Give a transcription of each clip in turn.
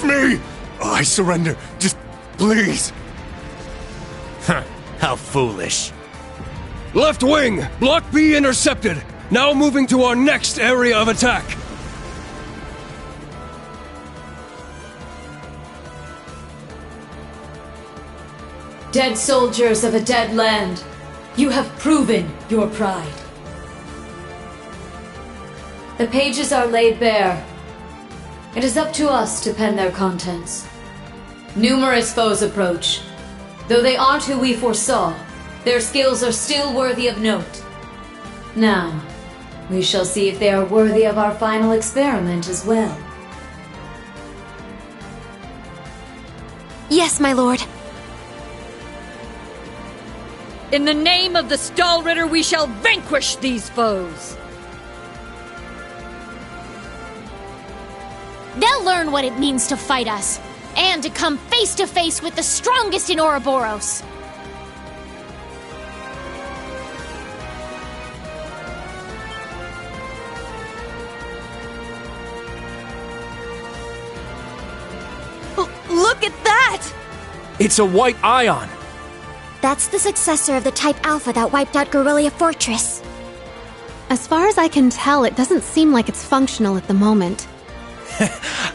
Leave me! I surrender. Just please. How foolish. Left wing! Block B intercepted! Now moving to our next area of attack! Dead soldiers of a dead land, you have proven your pride. The pages are laid bare. It is up to us to pen their contents. Numerous foes approach. Though they aren't who we foresaw, their skills are still worthy of note. Now, we shall see if they are worthy of our final experiment as well. Yes, my lord. In the name of the Stahlritter, we shall vanquish these foes! They'll learn what it means to fight us, and to come face to face with the strongest in Ouroboros. Look at that! It's a white ion! That's the successor of the Type Alpha that wiped out Guerrilla Fortress. As far as I can tell, it doesn't seem like it's functional at the moment.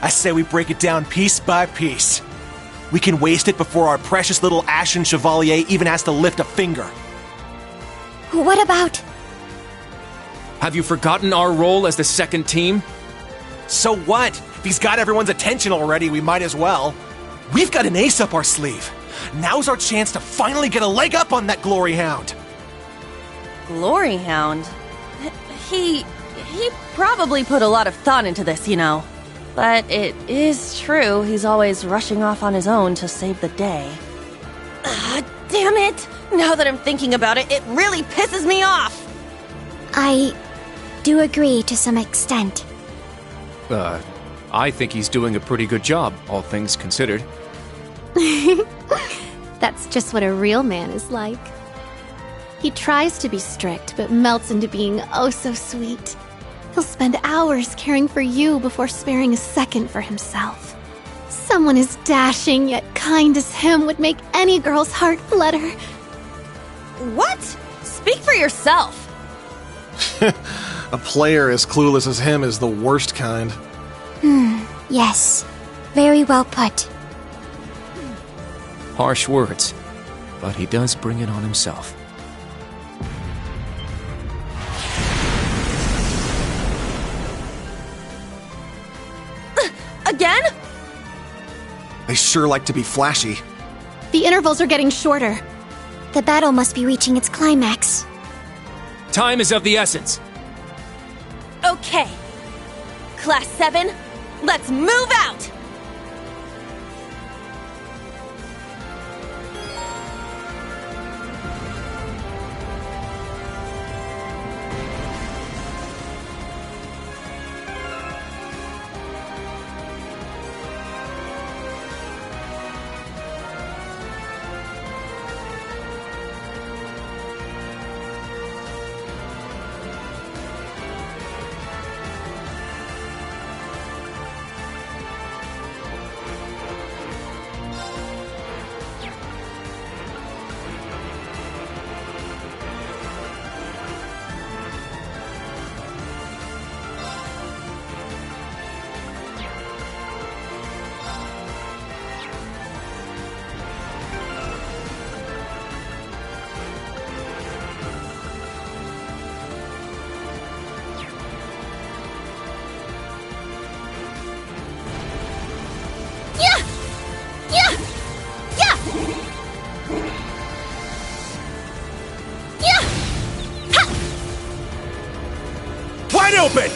I say we break it down piece by piece. We can waste it before our precious little Ashen Chevalier even has to lift a finger. What about... Have you forgotten our role as the second team? So what? If he's got everyone's attention already, we might as well. We've got an ace up our sleeve. Now's our chance to finally get a leg up on that Glory Hound. Glory Hound? He probably put a lot of thought into this, you know. But it is true, he's always rushing off on his own to save the day. Damn it! Now that I'm thinking about it, it really pisses me off! I do agree to some extent. I think he's doing a pretty good job, all things considered. That's just what a real man is like. He tries to be strict, but melts into being oh so sweet. He'll spend hours caring for you before sparing a second for himself. Someone as dashing yet kind as him would make any girl's heart flutter. What? Speak for yourself! A player as clueless as him is the worst kind. Yes. Very well put. Harsh words, but he does bring it on himself. Again? They sure like to be flashy. The intervals are getting shorter. The battle must be reaching its climax. Time is of the essence. Okay. Class 7, let's move out! Wide open!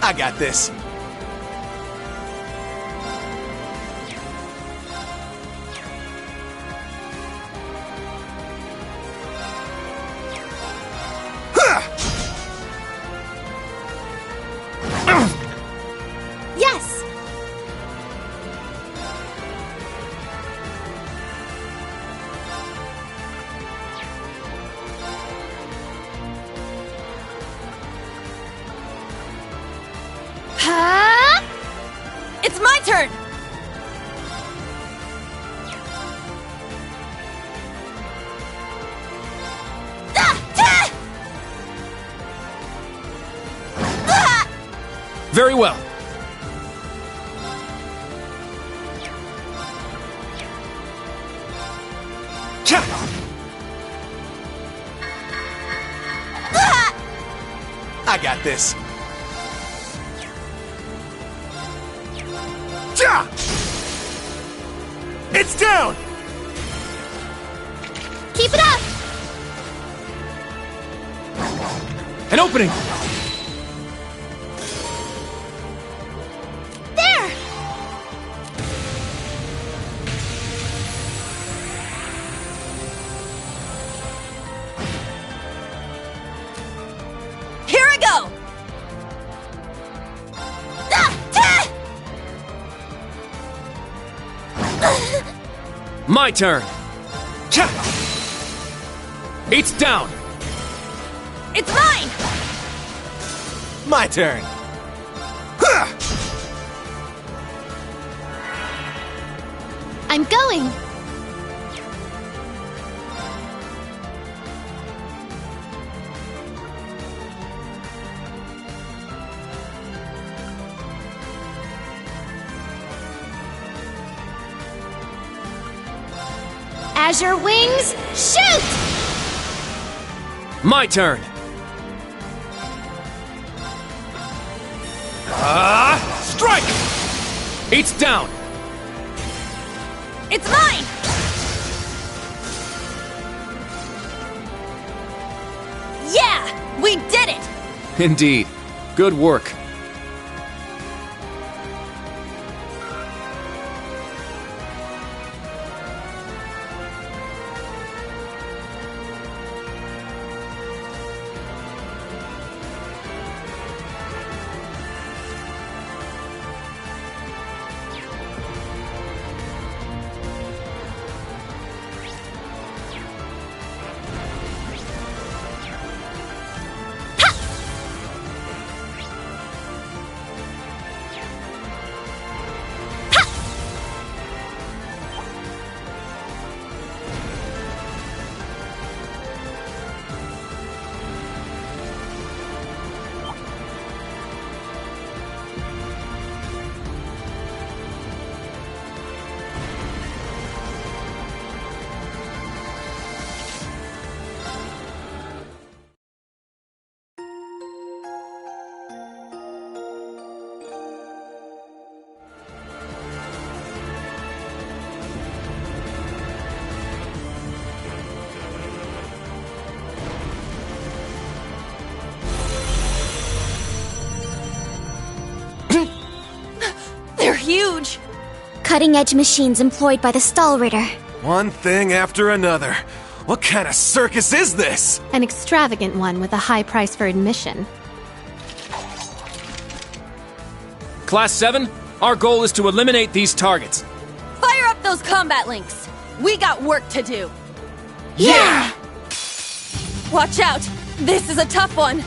I got this. Yes! Huh? It's my turn! Very well. I got this. It's down! Keep it up! An opening! There! Here I go! My turn! It's down! It's mine! My turn. I'm going! Azure Wings, shoot! My turn! Strike! It's down! It's mine! Yeah! We did it! Indeed. Good work. They're huge! Cutting-edge machines employed by the Stahlritter. One thing after another. What kind of circus is this? An extravagant one with a high price for admission. Class 7, our goal is to eliminate these targets. Fire up those combat links! We got work to do! Yeah! Watch out! This is a tough one!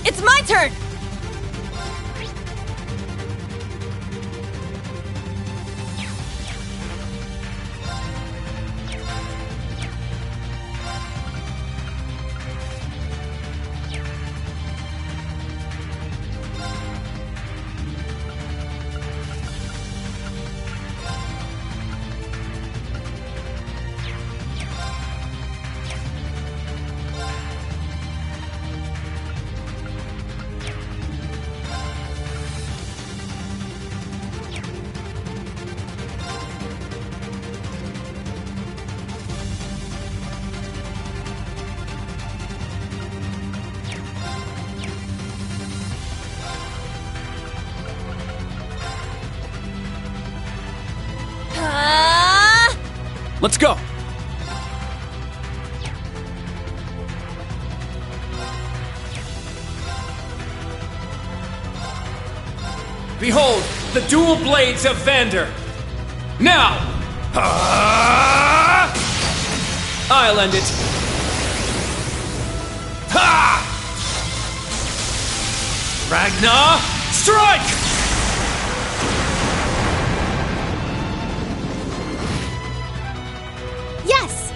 It's my turn! Let's go! Behold, the dual blades of Vander! Now! I'll end it! Ha! Ragnar, strike! Yes!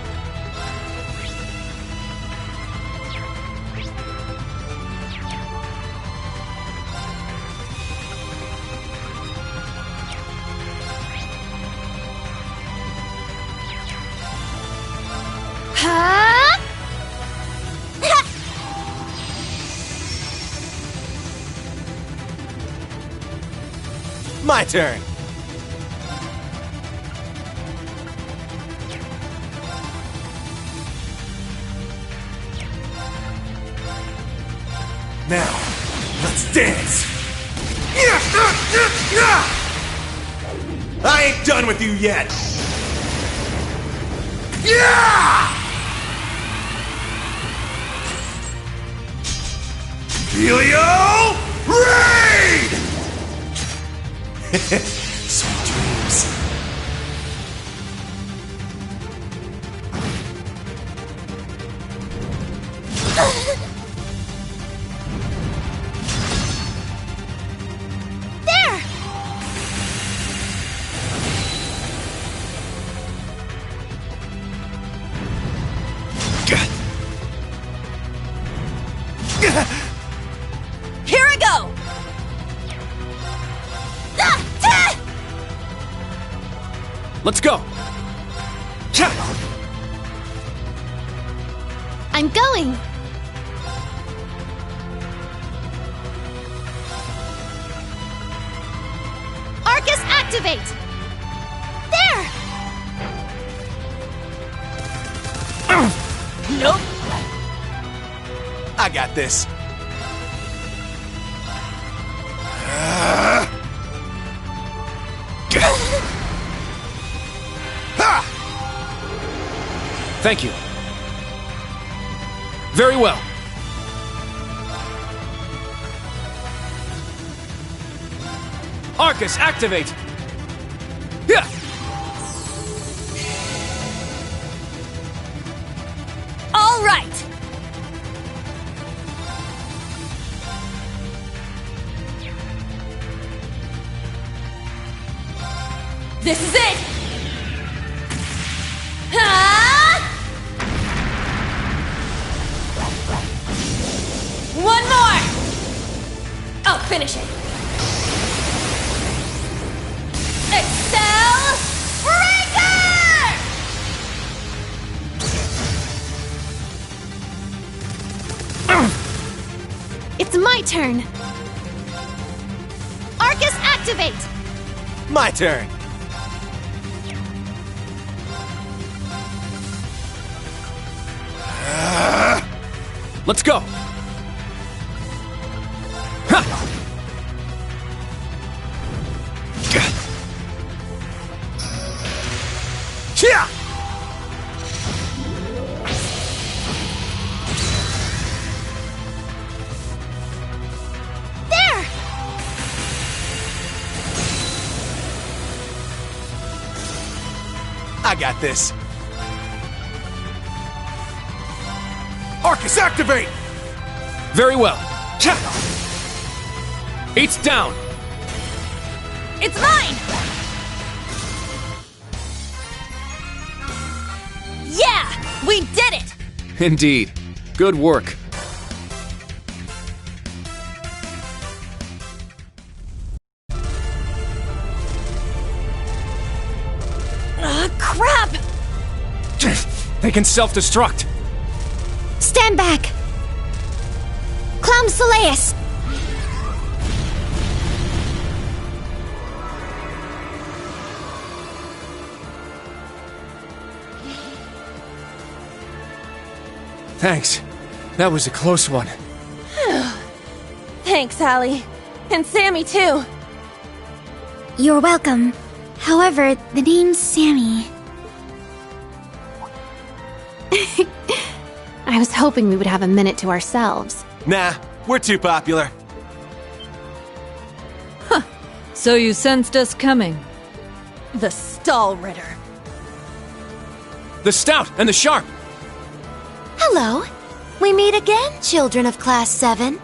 Ha! My turn. Now, let's dance! I ain't done with you yet! Helio Raid! Sweet dreams. There! Here I go! Let's go! I'm going! Arcus, activate! There! Nope. I got this. Thank you. Very well. Arcus, activate! Yeah! All right. This is it. One more. I'll finish it. Excel Breaker! It's my turn! Arcus, activate! My turn. Let's go! Yeah! There! I got this. Arcus, activate! Very well. It's down! It's mine! Yeah! We did it! Indeed. Good work. Crap! They can self-destruct. Stand back! Clown Soleus! Thanks. That was a close one. Thanks, Allie. And Sammy, too. You're welcome. However, the name's Sammy. I was hoping we would have a minute to ourselves. Nah, we're too popular. So you sensed us coming. The Stahlritter. The Stout and the Sharp! Hello. We meet again, children of Class 7.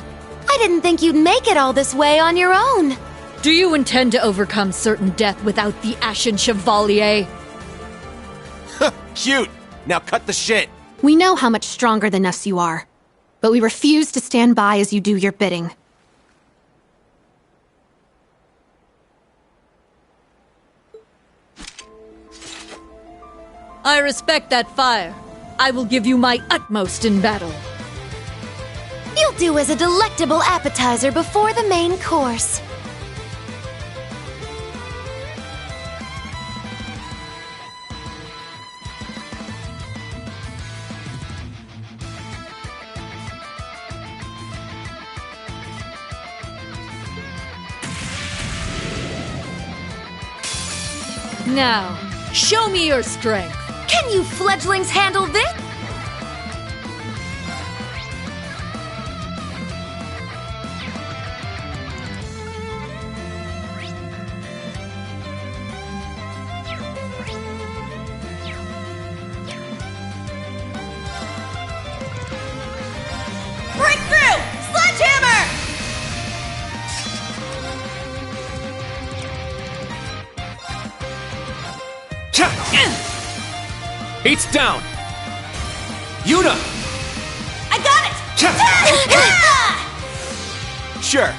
I didn't think you'd make it all this way on your own. Do you intend to overcome certain death without the Ashen Chevalier? Cute! Now cut the shit! We know how much stronger than us you are, but we refuse to stand by as you do your bidding. I respect that fire. I will give you my utmost in battle. You'll do as a delectable appetizer before the main course. Now, show me your strength. Can you fledglings handle this? Breakthrough! Sledgehammer! It's down! Yuna! I got it! Sure.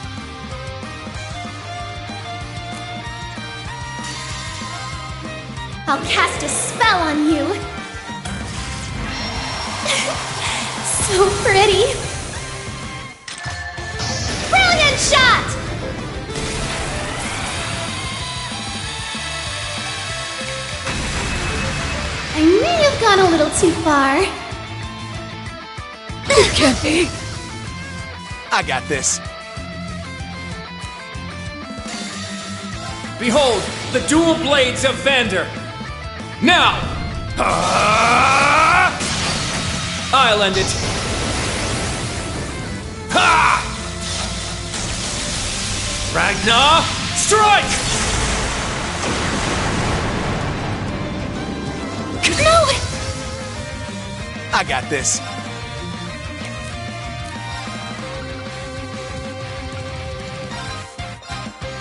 I'll cast a spell on you. So pretty. Brilliant shot! I may have gone a little too far. Can't be. I got this. Behold, the dual blades of Vander! Now! I'll end it! Ha! Ragnar, strike! No! I got this.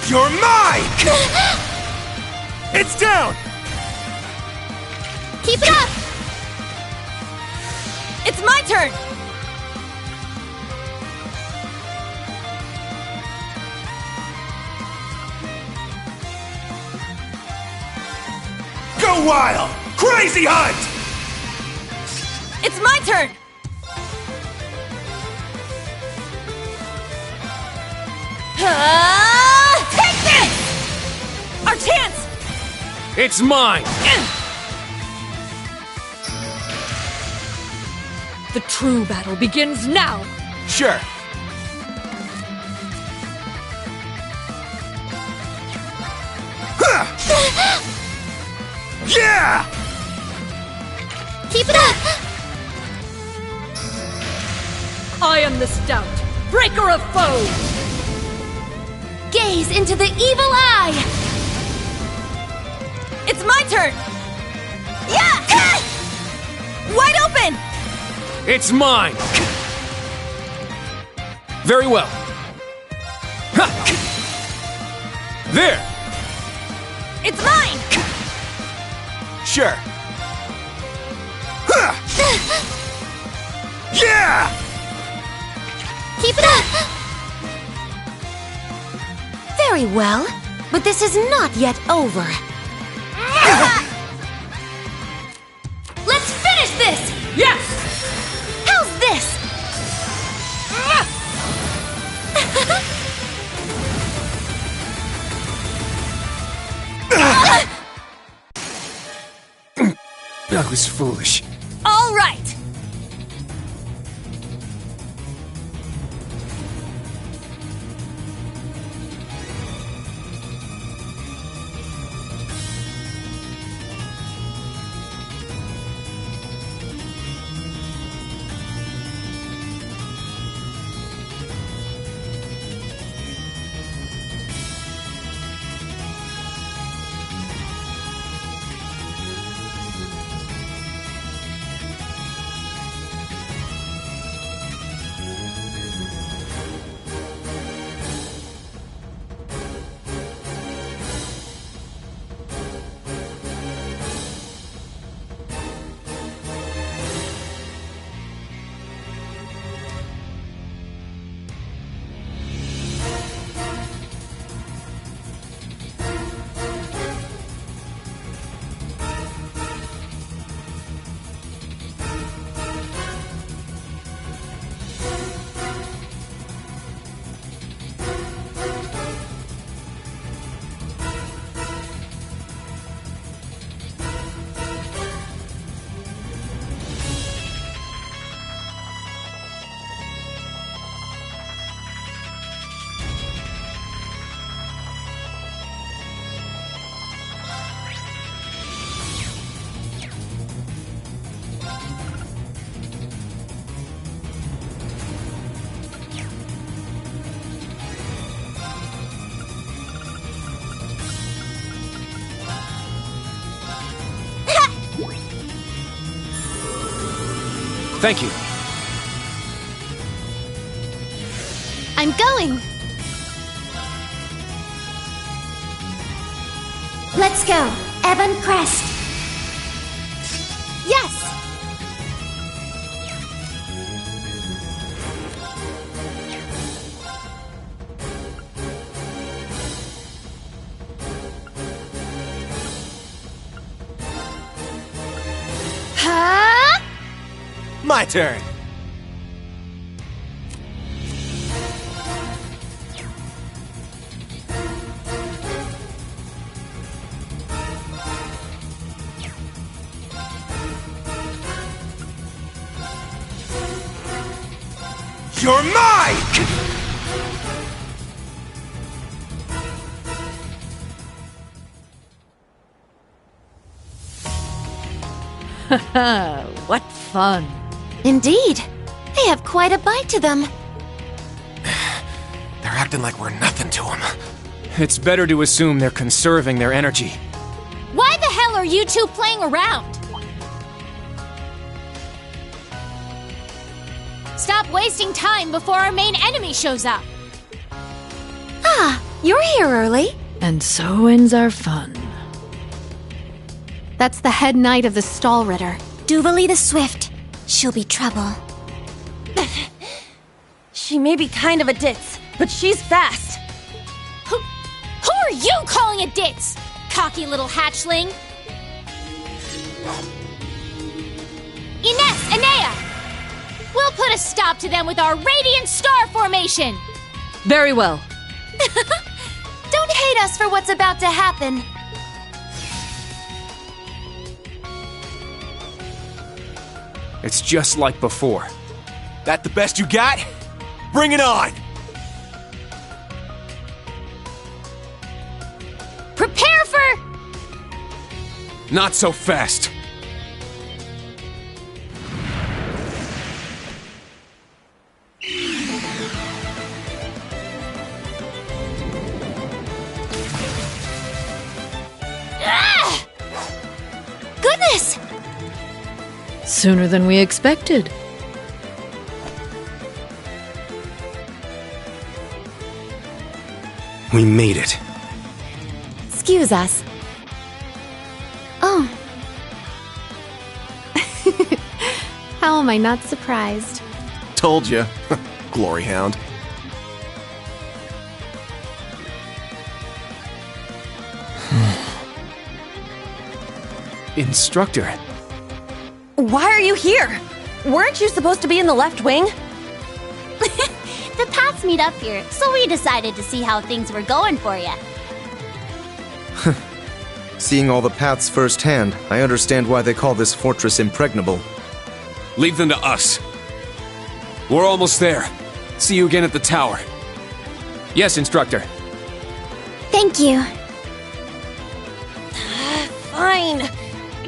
You're mine! It's down! Keep it up! It's my turn! Go wild! Crazy hunt! It's my turn! Take this! Our chance! It's mine! The true battle begins now! Sure. Yeah! Keep it up! I am the Stout, breaker of foes! Gaze into the evil eye! It's my turn! Yeah! Wide open! It's mine! Very well. Ha! There! It's mine! Sure. Yeah! Keep it up! Very well, but this is not yet over. Let's finish this! Yes! How's this? That was foolish. All right! Thank you. I'm going! Let's go. Ebon Crest. Yes! Ha! My turn. You're mine! What fun. Indeed. They have quite a bite to them. They're acting like we're nothing to them. It's better to assume they're conserving their energy. Why the hell are you two playing around? Stop wasting time before our main enemy shows up. Ah, you're here early. And so ends our fun. That's the head knight of the Stall Ritter. Duvalie the Swift. She'll be trouble. She may be kind of a ditz, but she's fast. Who are you calling a ditz? Cocky little hatchling. Ines, Anea! We'll put a stop to them with our Radiant Star Formation! Very well. Don't hate us for what's about to happen. It's just like before. That the best you got? Bring it on! Prepare for... Not so fast. Ah! Goodness! Sooner than we expected. We made it. Excuse us. Oh. How am I not surprised? Told you. Glory Hound. Instructor. Why are you here? Weren't you supposed to be in the left wing? The paths meet up here, so we decided to see how things were going for you. Seeing all the paths firsthand, I understand why they call this fortress impregnable. Leave them to us. We're almost there. See you again at the tower. Yes, Instructor. Thank you. Fine.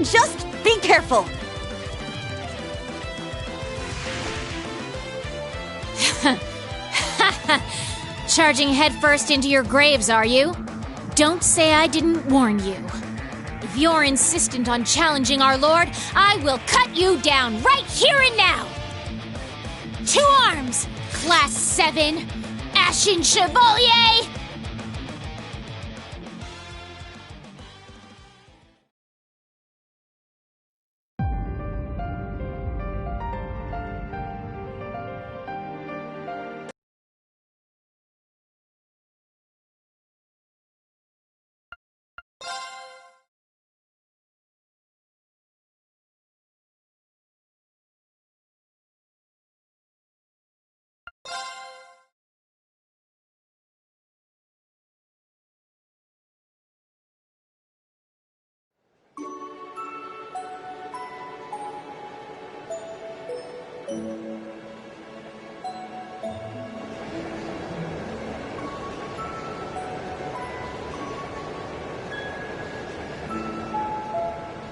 Just be careful. Charging headfirst into your graves, are you? Don't say I didn't warn you. If you're insistent on challenging our lord, I will cut you down right here and now! 2 arms! Class 7! Ashen Chevalier!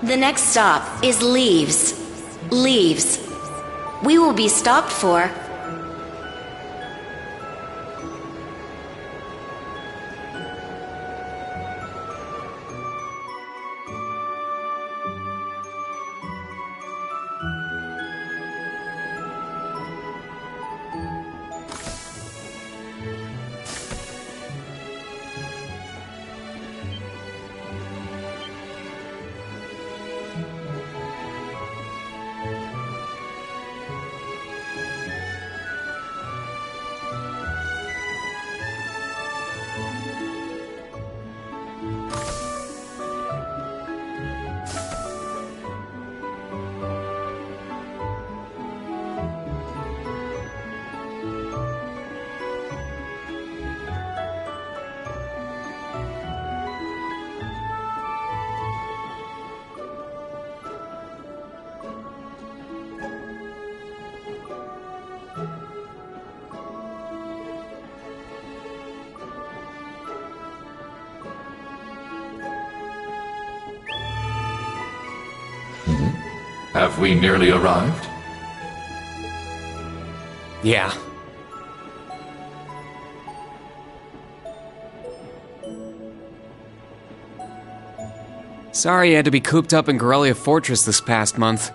The next stop is Leaves. Leaves. We will be stopped for... Have we nearly arrived? Yeah. Sorry you had to be cooped up in Corellia Fortress this past month.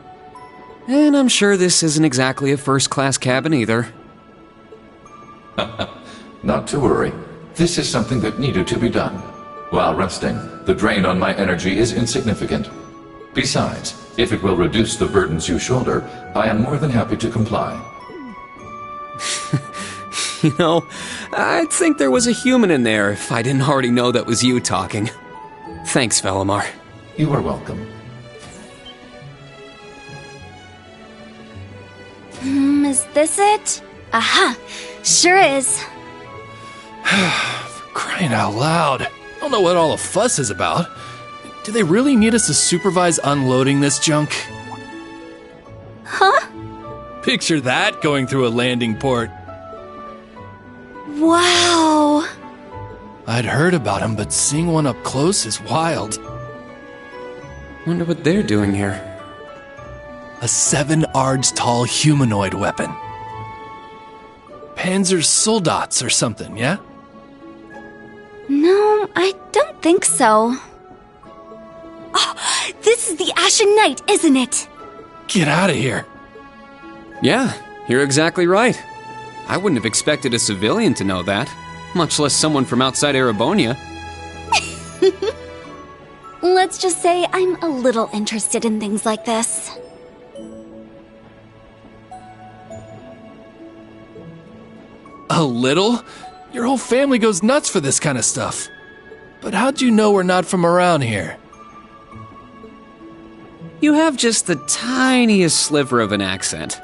And I'm sure this isn't exactly a first-class cabin either. Not to worry. This is something that needed to be done. While resting, the drain on my energy is insignificant. Besides, if it will reduce the burdens you shoulder, I am more than happy to comply. You know, I'd think there was a human in there if I didn't already know that was you talking. Thanks, Velimar. You are welcome. Is this it? Aha! Sure is. Crying out loud. I don't know what all the fuss is about. Do they really need us to supervise unloading this junk? Huh? Picture that going through a landing port. Wow! I'd heard about them, but seeing one up close is wild. Wonder what they're doing here. A 7 ards tall humanoid weapon. Panzersoldats or something, yeah? No, I don't think so. Oh, this is the Ashen Knight, isn't it? Get out of here. Yeah, you're exactly right. I wouldn't have expected a civilian to know that, much less someone from outside Erebonia. Let's just say I'm a little interested in things like this. A little? Your whole family goes nuts for this kind of stuff. But how'd you know we're not from around here? You have just the tiniest sliver of an accent.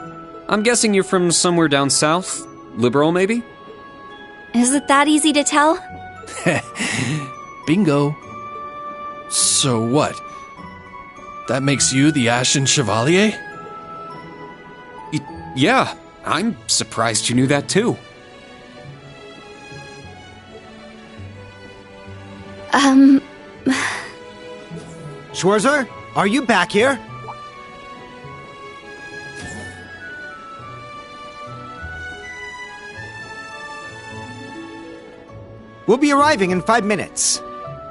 I'm guessing you're from somewhere down south? Liberal, maybe? Is it that easy to tell? Bingo. So what? That makes you the Ashen Chevalier? Yeah, I'm surprised you knew that too. Schwarzer, are you back here? We'll be arriving in 5 minutes.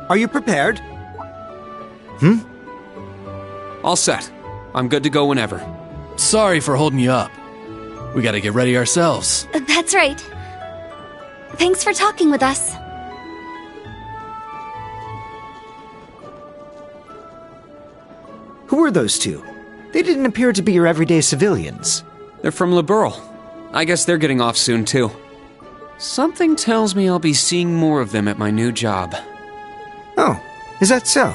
Are you prepared? All set. I'm good to go whenever. Sorry for holding you up. We gotta get ready ourselves. That's right. Thanks for talking with us. Who were those two? They didn't appear to be your everyday civilians. They're from Liberl. I guess they're getting off soon too. Something tells me I'll be seeing more of them at my new job. Oh, is that so?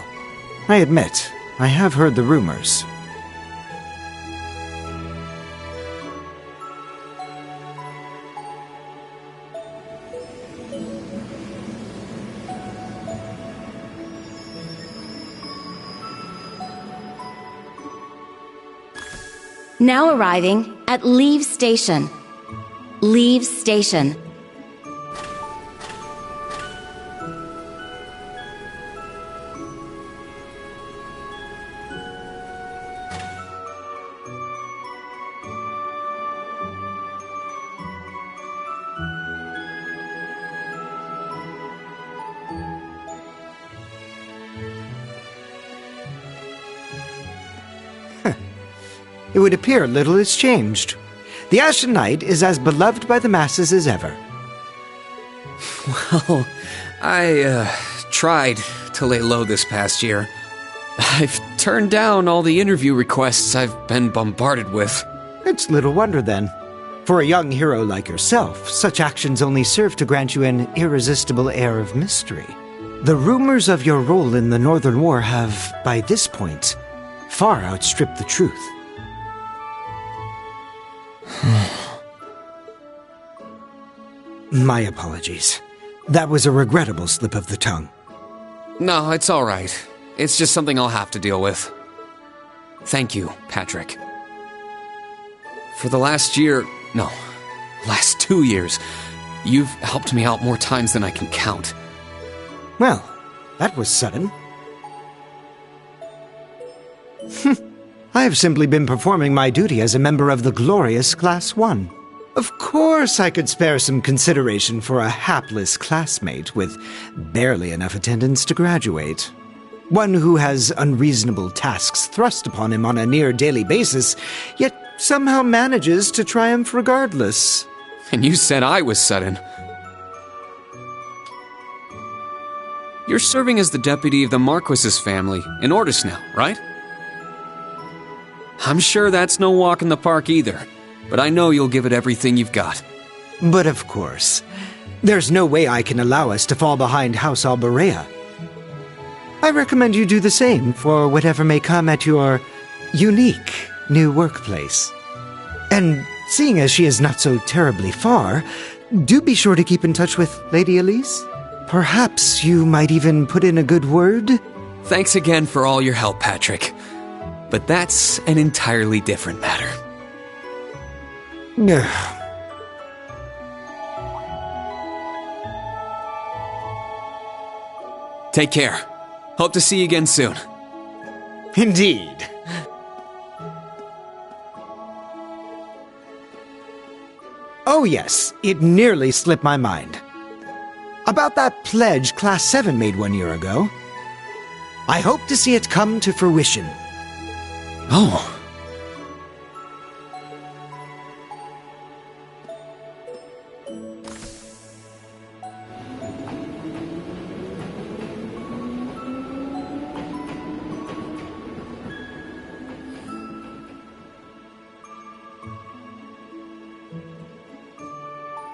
I admit, I have heard the rumors. Now arriving at Leave Station. Leave Station. It would appear little has changed. The Ashen Knight is as beloved by the masses as ever. Well, I tried to lay low this past year. I've turned down all the interview requests I've been bombarded with. It's little wonder then. For a young hero like yourself, such actions only serve to grant you an irresistible air of mystery. The rumors of your role in the Northern War have, by this point, far outstripped the truth. My apologies. That was a regrettable slip of the tongue. No, it's all right. It's just something I'll have to deal with. Thank you, Patrick. For the last 2 years, you've helped me out more times than I can count. Well, that was sudden. I have simply been performing my duty as a member of the glorious Class 1. Of course I could spare some consideration for a hapless classmate with barely enough attendance to graduate. One who has unreasonable tasks thrust upon him on a near-daily basis, yet somehow manages to triumph regardless. And you said I was sudden. You're serving as the deputy of the Marquis's family in Ordis now, right? I'm sure that's no walk in the park either, but I know you'll give it everything you've got. But of course, there's no way I can allow us to fall behind House Alberea. I recommend you do the same for whatever may come at your unique new workplace. And seeing as she is not so terribly far, do be sure to keep in touch with Lady Elise. Perhaps you might even put in a good word? Thanks again for all your help, Patrick. But that's an entirely different matter. Take care. Hope to see you again soon. Indeed. Oh yes, it nearly slipped my mind. About that pledge Class 7 made 1 year ago. I hope to see it come to fruition. Oh.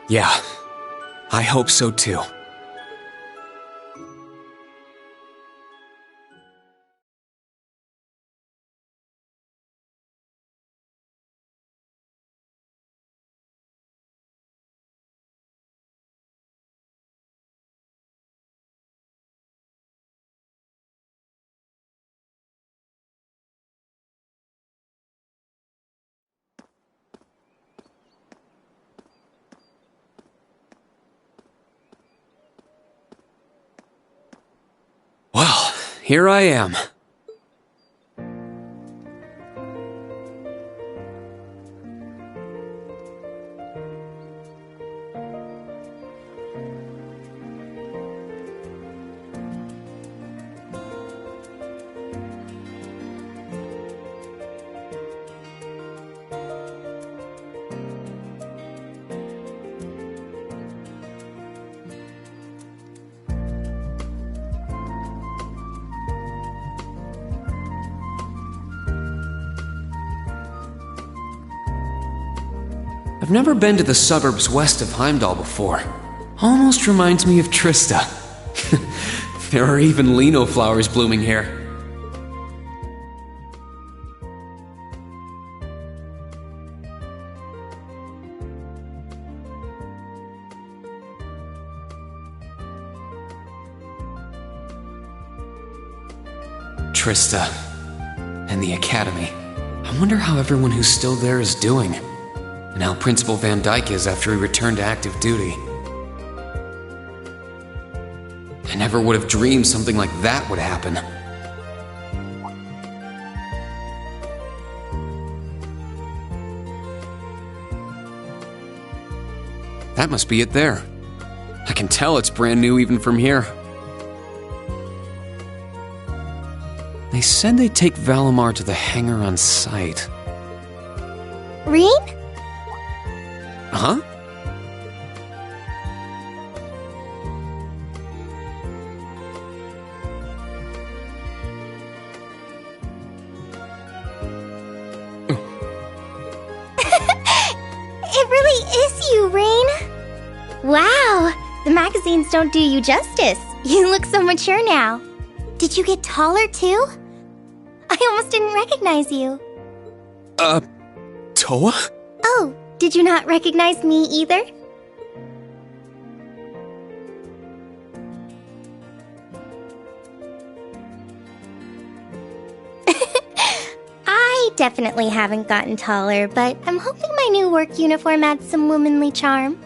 Yeah, I hope so too. Well, here I am. I've never been to the suburbs west of Heimdall before. Almost reminds me of Trista. There are even lino flowers blooming here. Trista and the Academy. I wonder how everyone who's still there is doing. And how Principal Van Dyke is after he returned to active duty. I never would have dreamed something like that would happen. That must be it there. I can tell it's brand new even from here. They said they'd take Valimar to the hangar on site. Rean? Huh? It really is you, Rain. Wow, the magazines don't do you justice. You look so mature now. Did you get taller too? I almost didn't recognize you. Toa? Oh, did you not recognize me either? I definitely haven't gotten taller, but I'm hoping my new work uniform adds some womanly charm.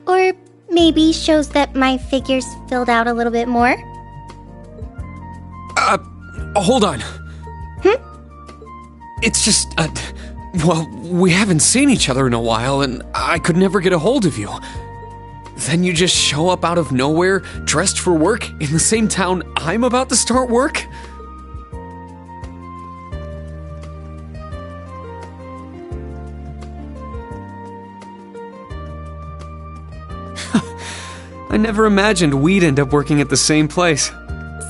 Or maybe shows that my figure's filled out a little bit more. Hold on. It's just, well, we haven't seen each other in a while, and I could never get a hold of you. Then you just show up out of nowhere, dressed for work, in the same town I'm about to start work? I never imagined we'd end up working at the same place.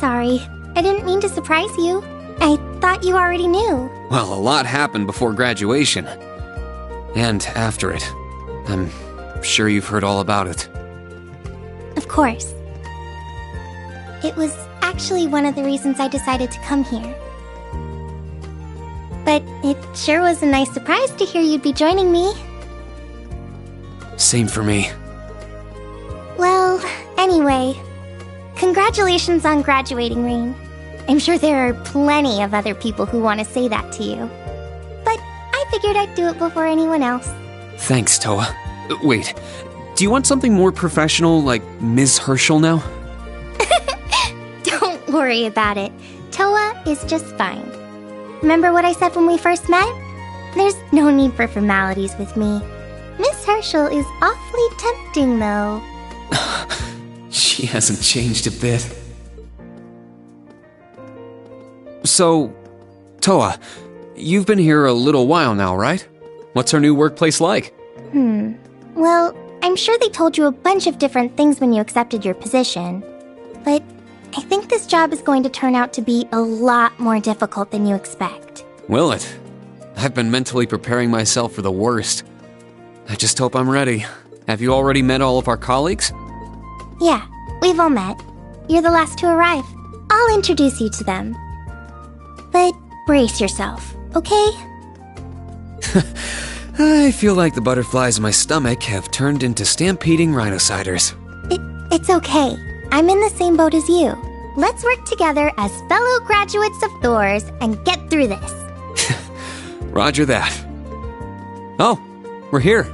Sorry, I didn't mean to surprise you. I thought you already knew. Well, a lot happened before graduation. And after it. I'm sure you've heard all about it. Of course. It was actually one of the reasons I decided to come here. But it sure was a nice surprise to hear you'd be joining me. Same for me. Well, anyway, congratulations on graduating, Rean. I'm sure there are plenty of other people who want to say that to you. But I figured I'd do it before anyone else. Thanks, Toa. Wait, do you want something more professional, like Ms. Herschel now? Don't worry about it. Toa is just fine. Remember what I said when we first met? There's no need for formalities with me. Miss Herschel is awfully tempting, though. She hasn't changed a bit. So, Toa, you've been here a little while now, right? What's our new workplace like? Well, I'm sure they told you a bunch of different things when you accepted your position. But I think this job is going to turn out to be a lot more difficult than you expect. Will it? I've been mentally preparing myself for the worst. I just hope I'm ready. Have you already met all of our colleagues? Yeah, we've all met. You're the last to arrive. I'll introduce you to them. But brace yourself, okay? I feel like the butterflies in my stomach have turned into stampeding rhinociders. It's okay. I'm in the same boat as you. Let's work together as fellow graduates of Thors and get through this. Roger that. Oh, we're here.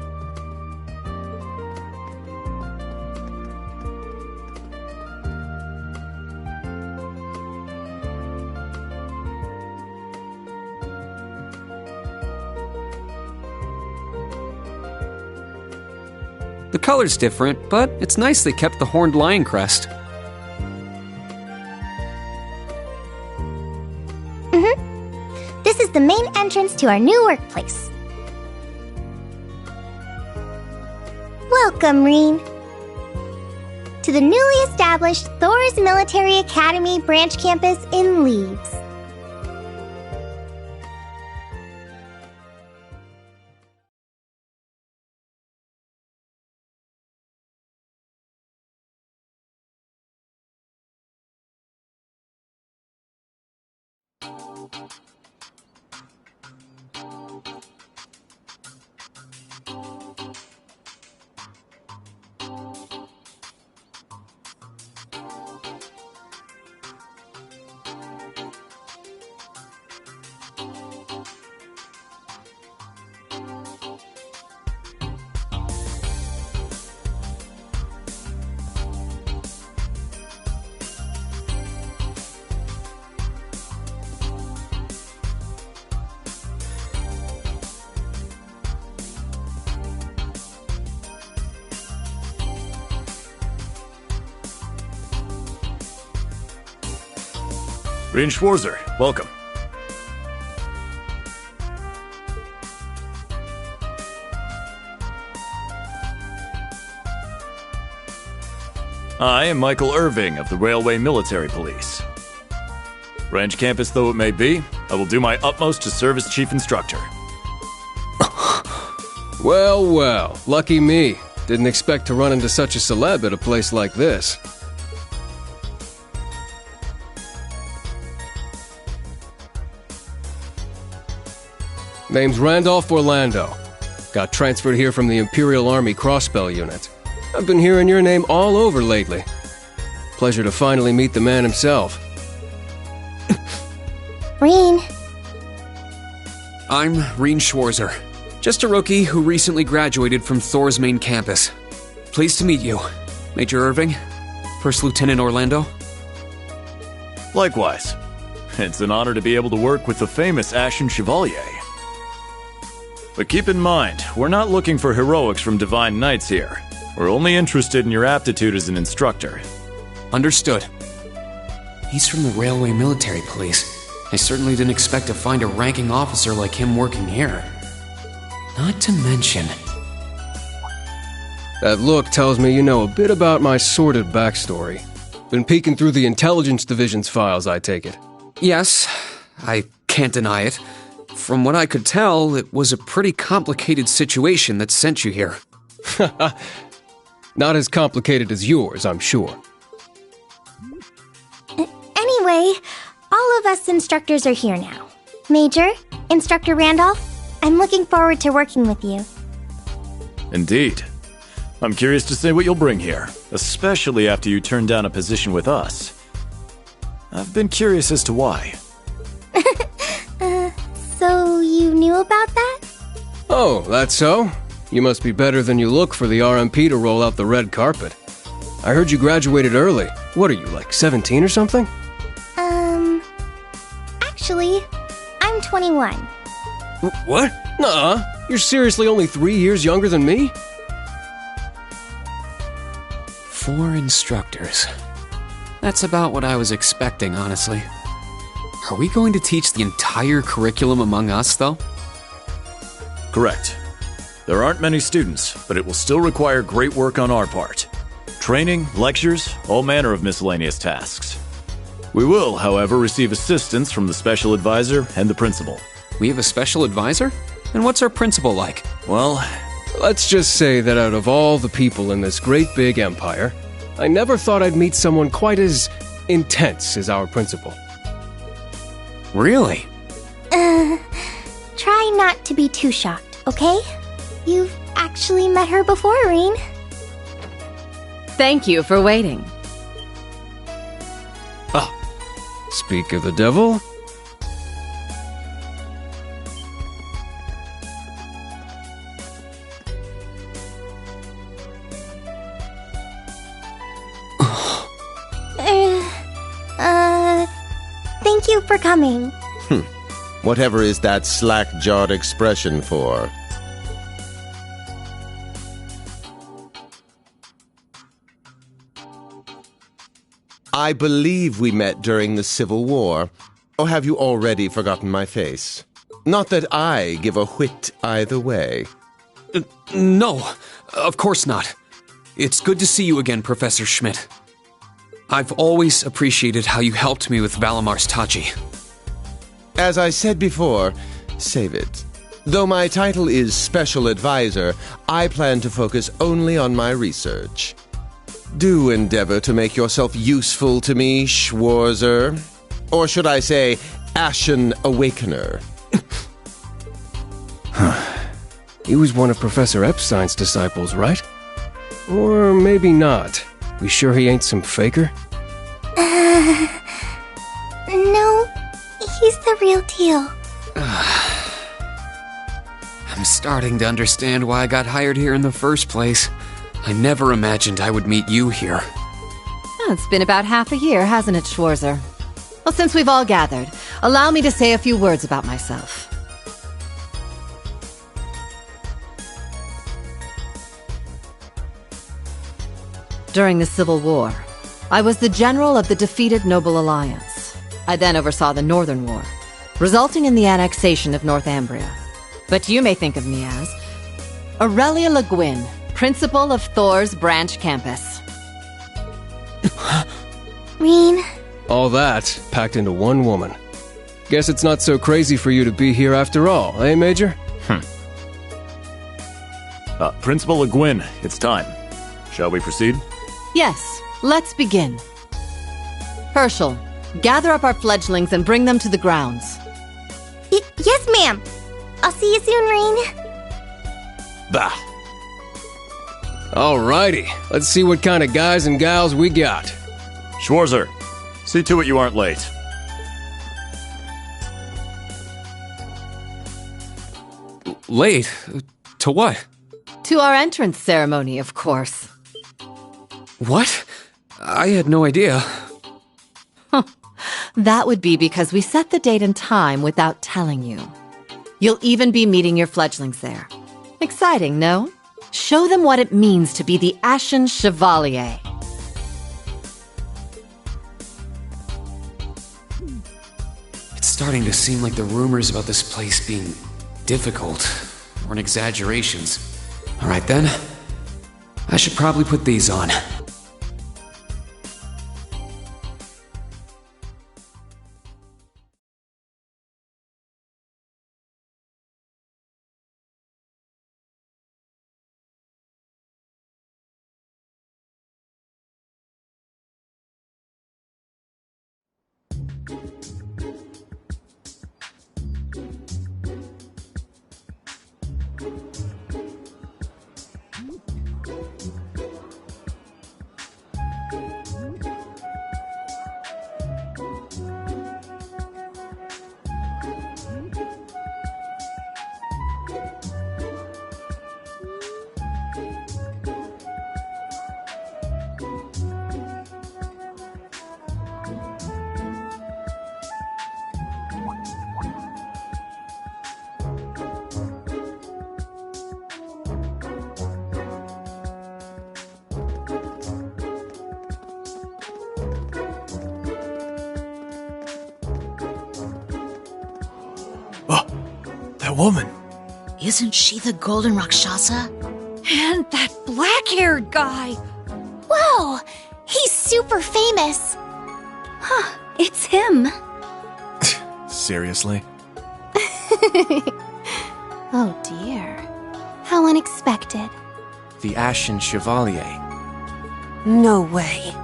The color's different, but it's nice they kept the horned lion crest. This is the main entrance to our new workplace. Welcome, Rean, to the newly established Thors Military Academy branch campus in Leaves. Rean Schwarzer, welcome. I am Michael Irving of the Railway Military Police. Branch campus though it may be, I will do my utmost to serve as chief instructor. Well, well, lucky me. Didn't expect to run into such a celeb at a place like this. Name's Randolph Orlando. Got transferred here from the Imperial Army Crossbell Unit. I've been hearing your name all over lately. Pleasure to finally meet the man himself. Rean. I'm Rean Schwarzer. Just a rookie who recently graduated from Thors main campus. Pleased to meet you, Major Irving, First Lieutenant Orlando. Likewise. It's an honor to be able to work with the famous Ashen Chevalier. But keep in mind, we're not looking for heroics from Divine Knights here. We're only interested in your aptitude as an instructor. Understood. He's from the Railway Military Police. I certainly didn't expect to find a ranking officer like him working here. Not to mention... That look tells me you know a bit about my sordid backstory. Been peeking through the Intelligence Division's files, I take it. Yes, I can't deny it. From what I could tell, it was a pretty complicated situation that sent you here. Not as complicated as yours, I'm sure. Anyway, all of us instructors are here now. Major, Instructor Randolph, I'm looking forward to working with you. Indeed. I'm curious to see what you'll bring here, especially after you turn down a position with us. I've been curious as to why. So you knew about that? Oh, that's so? You must be better than you look for the RMP to roll out the red carpet. I heard you graduated early. What are you, like 17 or something? Actually, I'm 21. What? Nuh-uh. You're seriously only 3 years younger than me? 4 instructors. That's about what I was expecting, honestly. Are we going to teach the entire curriculum among us, though? Correct. There aren't many students, but it will still require great work on our part. Training, lectures, all manner of miscellaneous tasks. We will, however, receive assistance from the special advisor and the principal. We have a special advisor? And what's our principal like? Well, let's just say that out of all the people in this great big empire, I never thought I'd meet someone quite as intense as our principal. Really? Try not to be too shocked, okay? You've actually met her before, Rean. Thank you for waiting. Speak of the devil. Thank you for coming. Whatever is that slack-jawed expression for? I believe we met during the Civil War. Or have you already forgotten my face? Not that I give a whit either way. No, of course not. It's good to see you again, Professor Schmidt. I've always appreciated how you helped me with Valamar's Tachi. As I said before, save it. Though my title is Special Advisor, I plan to focus only on my research. Do endeavor to make yourself useful to me, Schwarzer. Or should I say, Ashen Awakener. He was one of Professor Epstein's disciples, right? Or maybe not. We sure he ain't some faker? No, he's the real deal. I'm starting to understand why I got hired here in the first place. I never imagined I would meet you here. Oh, it's been about half a year, hasn't it, Schwarzer? Well, since we've all gathered, allow me to say a few words about myself. During the Civil War, I was the general of the defeated Noble Alliance. I then oversaw the Northern War, resulting in the annexation of Northumbria. But you may think of me as Aurelia Le Guin, principal of Thor's branch campus. Rean. All that packed into one woman. Guess it's not so crazy for you to be here after all, eh, Major? Principal Le Guin, it's time. Shall we proceed? Yes, let's begin. Herschel, gather up our fledglings and bring them to the grounds. Yes, ma'am. I'll see you soon, Rean. Bah. Alrighty, let's see what kind of guys and gals we got. Schwarzer, see to it you aren't late. Late? To what? To our entrance ceremony, of course. What? I had no idea. That would be because we set the date and time without telling you. You'll even be meeting your fledglings there. Exciting, no? Show them what it means to be the Ashen Chevalier. It's starting to seem like the rumors about this place being difficult weren't exaggerations. All right then. I should probably put these on. That woman. Isn't she the Golden Rakshasa? And that black-haired guy. Whoa! He's super famous. Huh, it's him. Seriously? Oh dear. How unexpected. The Ashen Chevalier. No way.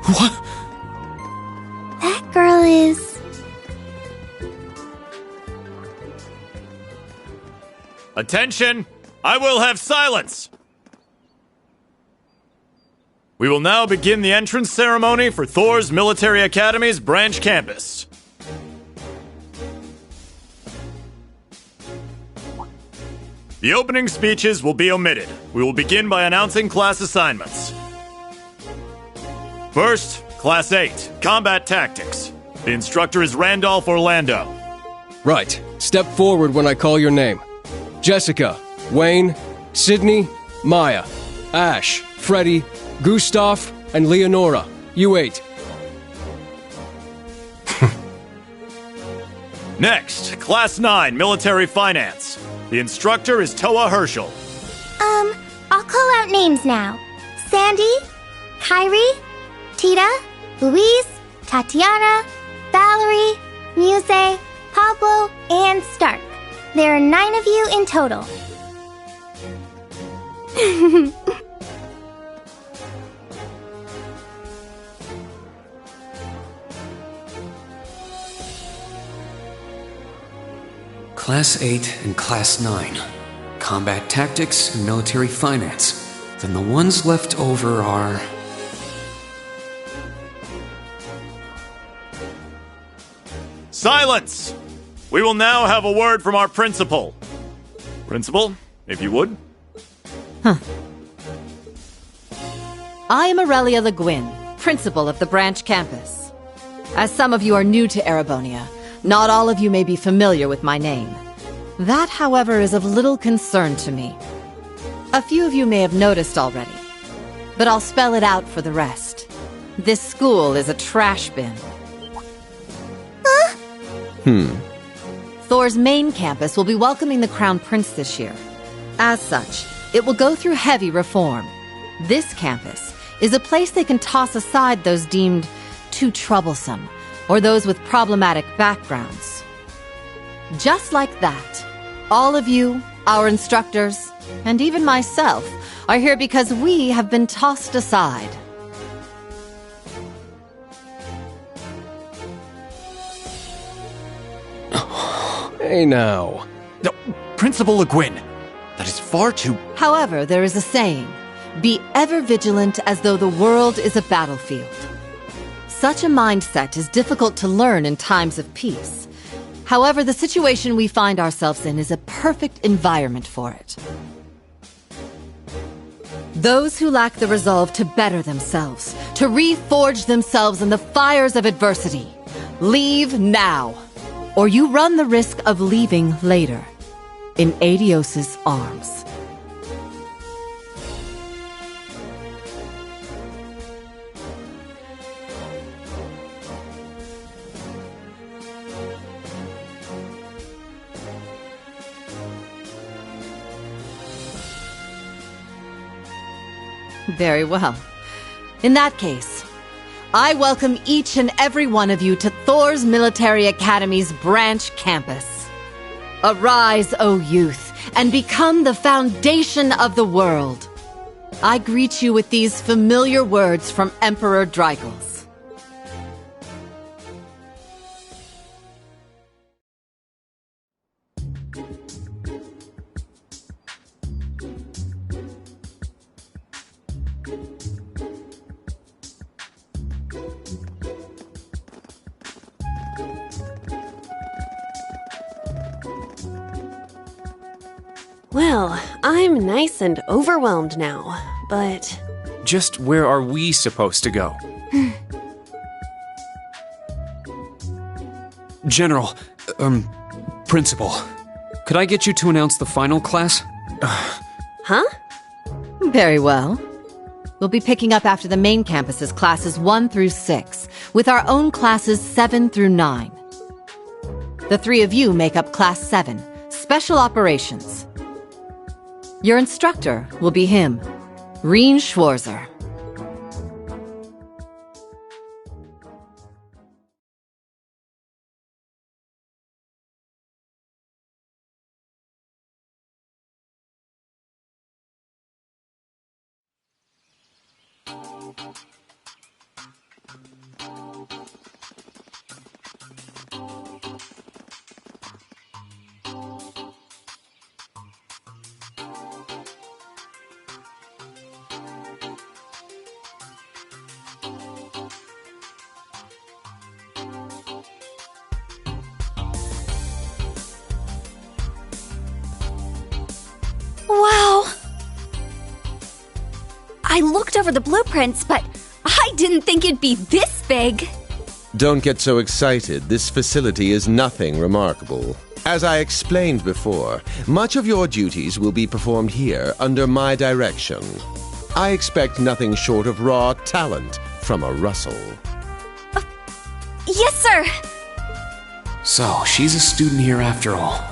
What? That girl is... Attention! I will have silence! We will now begin the entrance ceremony for Thor's Military Academy's branch campus. The opening speeches will be omitted. We will begin by announcing class assignments. First, Class 8, Combat Tactics. The instructor is Randolph Orlando. Right. Step forward when I call your name. Jessica, Wayne, Sydney, Maya, Ash, Freddy, Gustav, and Leonora. You 8. Next, Class 9, Military Finance. The instructor is Toa Herschel. I'll call out names now. Sandy, Kyrie, Tita, Louise, Tatiana, Valerie, Muse, Pablo, and Stark. There are 9 of you in total. Class 8 and Class 9. Combat Tactics and Military Finance. Then the ones left over are... Silence! We will now have a word from our principal. Principal, if you would. I am Aurelia Le Guin, principal of the branch campus. As some of you are new to Erebonia, not all of you may be familiar with my name. That, however, is of little concern to me. A few of you may have noticed already, but I'll spell it out for the rest. This school is a trash bin. Thor's main campus will be welcoming the Crown Prince this year. As such, it will go through heavy reform. This campus is a place they can toss aside those deemed too troublesome, or those with problematic backgrounds. Just like that, all of you, our instructors, and even myself, are here because we have been tossed aside. Hey now. No, Principal Le Guin, that is far too... However, there is a saying, be ever vigilant as though the world is a battlefield. Such a mindset is difficult to learn in times of peace. However, the situation we find ourselves in is a perfect environment for it. Those who lack the resolve to better themselves, to reforge themselves in the fires of adversity, leave now, or you run the risk of leaving later, in Adios's arms. Very well. In that case, I welcome each and every one of you to Thor's Military Academy's branch campus. Arise, O youth, and become the foundation of the world. I greet you with these familiar words from Emperor Dreigels. Well, I'm nice and overwhelmed now, but... Just where are we supposed to go? General, Principal, could I get you to announce the final class? Huh? Very well. We'll be picking up after the main campus's classes 1 through 6, with our own classes 7 through 9. The three of you make up Class 7, Special Operations. Your instructor will be him, Reen Schwarzer. Wow! I looked over the blueprints, but I didn't think it'd be this big. Don't get so excited. This facility is nothing remarkable. As I explained before, much of your duties will be performed here under my direction. I expect nothing short of raw talent from a Russell. Yes, sir! So, she's a student here after all.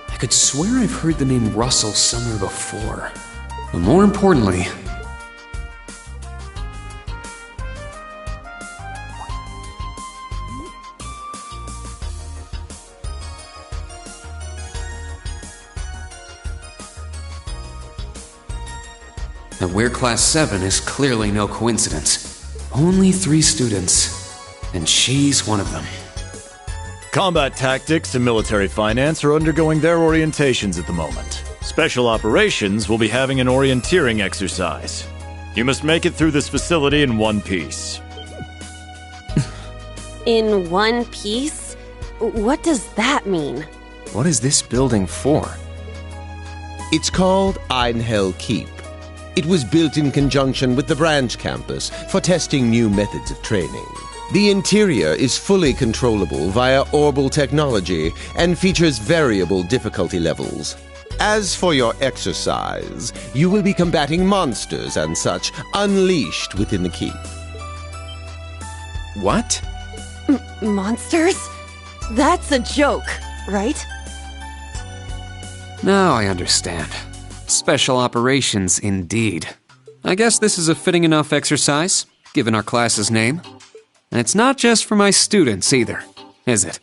I could swear I've heard the name Russell somewhere before. But more importantly... that we're Class 7 is clearly no coincidence. Only 3 students, and she's one of them. Combat tactics and military finance are undergoing their orientations at the moment. Special operations will be having an orienteering exercise. You must make it through this facility in one piece. In one piece? What does that mean? What is this building for? It's called Einhell Keep. It was built in conjunction with the branch campus for testing new methods of training. The interior is fully controllable via Orbal technology and features variable difficulty levels. As for your exercise, you will be combating monsters and such unleashed within the keep. What? Monsters? That's a joke, right? Now I understand. Special operations, indeed. I guess this is a fitting enough exercise, given our class's name. And it's not just for my students, either, is it?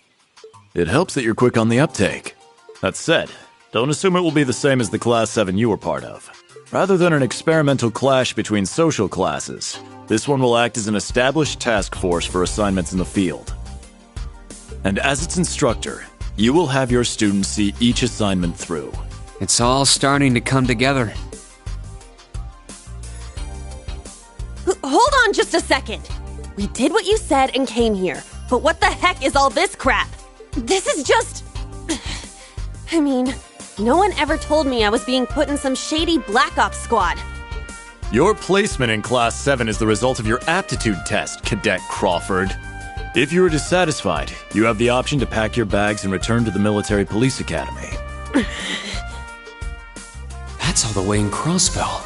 It helps that you're quick on the uptake. That said, don't assume it will be the same as the Class 7 you were part of. Rather than an experimental clash between social classes, this one will act as an established task force for assignments in the field. And as its instructor, you will have your students see each assignment through. It's all starting to come together. Hold on just a second! We did what you said and came here, but what the heck is all this crap? This is just... I mean, no one ever told me I was being put in some shady Black Ops squad. Your placement in Class 7 is the result of your aptitude test, Cadet Crawford. If you are dissatisfied, you have the option to pack your bags and return to the Military Police Academy. That's all the way in Crossbell.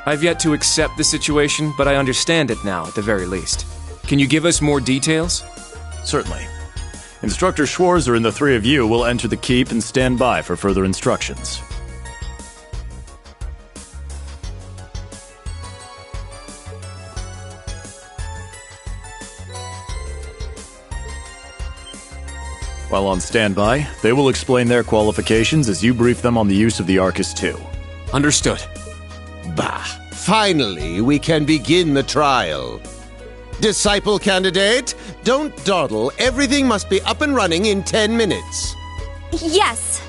I've yet to accept the situation, but I understand it now, at the very least. Can you give us more details? Certainly. Instructor Schwarzer and the three of you will enter the keep and stand by for further instructions. While on standby, they will explain their qualifications as you brief them on the use of the Arcus II. Understood. Bah! Finally, we can begin the trial. Disciple candidate, don't dawdle. Everything must be up and running in 10 minutes. Yes.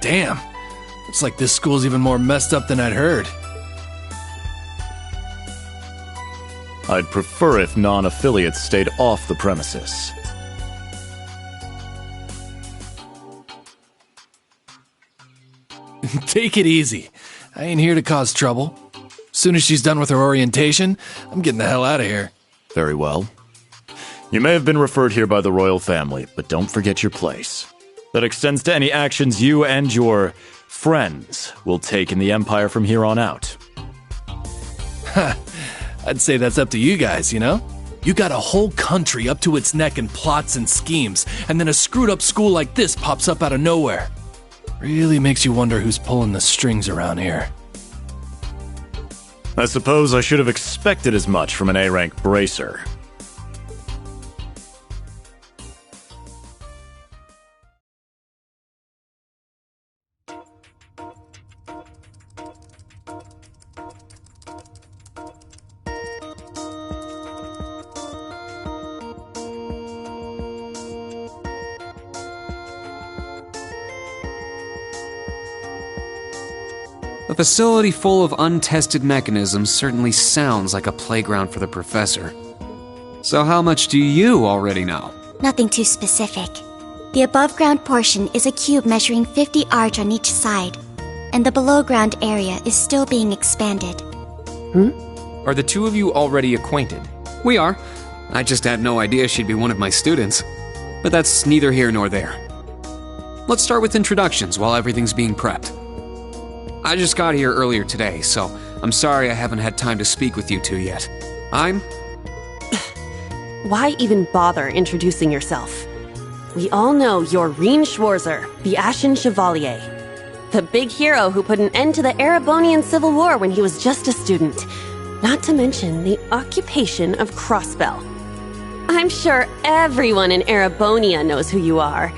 Damn. Looks like this school's even more messed up than I'd heard. I'd prefer if non-affiliates stayed off the premises. Take it easy. I ain't here to cause trouble. Soon as she's done with her orientation, I'm getting the hell out of here. Very well. You may have been referred here by the royal family, but don't forget your place. That extends to any actions you and your friends will take in the Empire from here on out. Ha! I'd say that's up to you guys, you know? You got a whole country up to its neck in plots and schemes, and then a screwed up school like this pops up out of nowhere. Really makes you wonder who's pulling the strings around here. I suppose I should have expected as much from an A-rank bracer. A facility full of untested mechanisms certainly sounds like a playground for the professor. So how much do you already know? Nothing too specific. The above-ground portion is a cube measuring 50 arch on each side, and the below-ground area is still being expanded. Are the two of you already acquainted? We are. I just had no idea she'd be one of my students. But that's neither here nor there. Let's start with introductions while everything's being prepped. I just got here earlier today, so I'm sorry I haven't had time to speak with you two yet. Why even bother introducing yourself? We all know you're Reen Schwarzer, the Ashen Chevalier. The big hero who put an end to the Erebonian Civil War when he was just a student. Not to mention the occupation of Crossbell. I'm sure everyone in Erebonia knows who you are.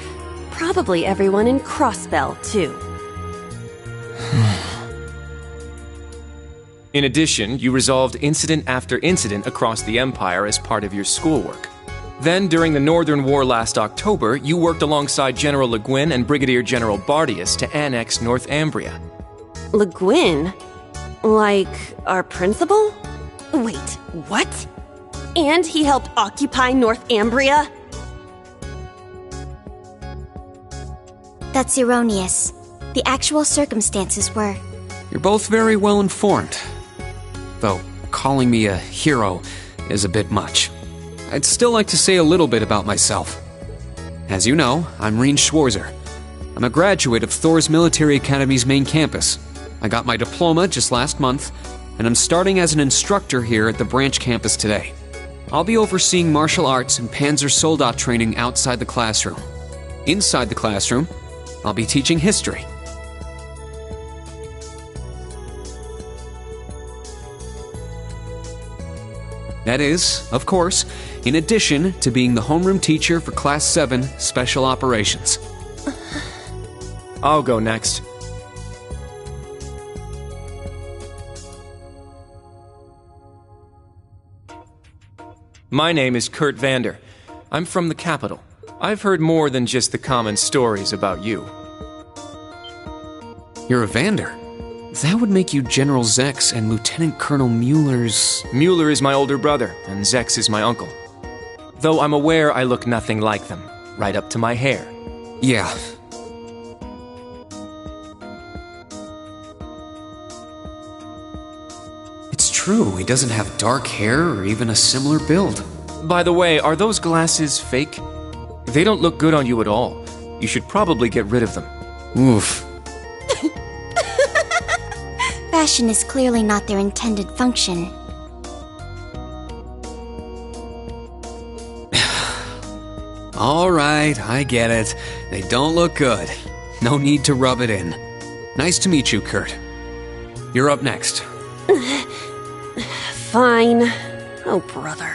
Probably everyone in Crossbell, too. In addition, you resolved incident after incident across the Empire as part of your schoolwork. Then, during the Northern War last October, you worked alongside General Le Guin and Brigadier General Bardius to annex Northumbria. Le Guin? Like, our principal? Wait, what? And he helped occupy Northumbria? That's erroneous. The actual circumstances were... You're both very well informed. Though calling me a hero is a bit much. I'd still like to say a little bit about myself. As you know, I'm Reen Schwarzer. I'm a graduate of Thor's Military Academy's main campus. I got my diploma just last month, and I'm starting as an instructor here at the branch campus today. I'll be overseeing martial arts and Panzer Soldat training outside the classroom. Inside the classroom, I'll be teaching history. That is, of course, in addition to being the homeroom teacher for Class 7 Special Operations. I'll go next. My name is Kurt Vander. I'm from the capital. I've heard more than just the common stories about you. You're a Vander? That would make you General Zex and Lieutenant Colonel Mueller's... Mueller is my older brother, and Zex is my uncle. Though I'm aware I look nothing like them, right up to my hair. Yeah. It's true, he doesn't have dark hair or even a similar build. By the way, are those glasses fake? They don't look good on you at all. You should probably get rid of them. Oof. Fashion is clearly not their intended function. All right, I get it. They don't look good. No need to rub it in. Nice to meet you, Kurt. You're up next. Fine. Oh, brother.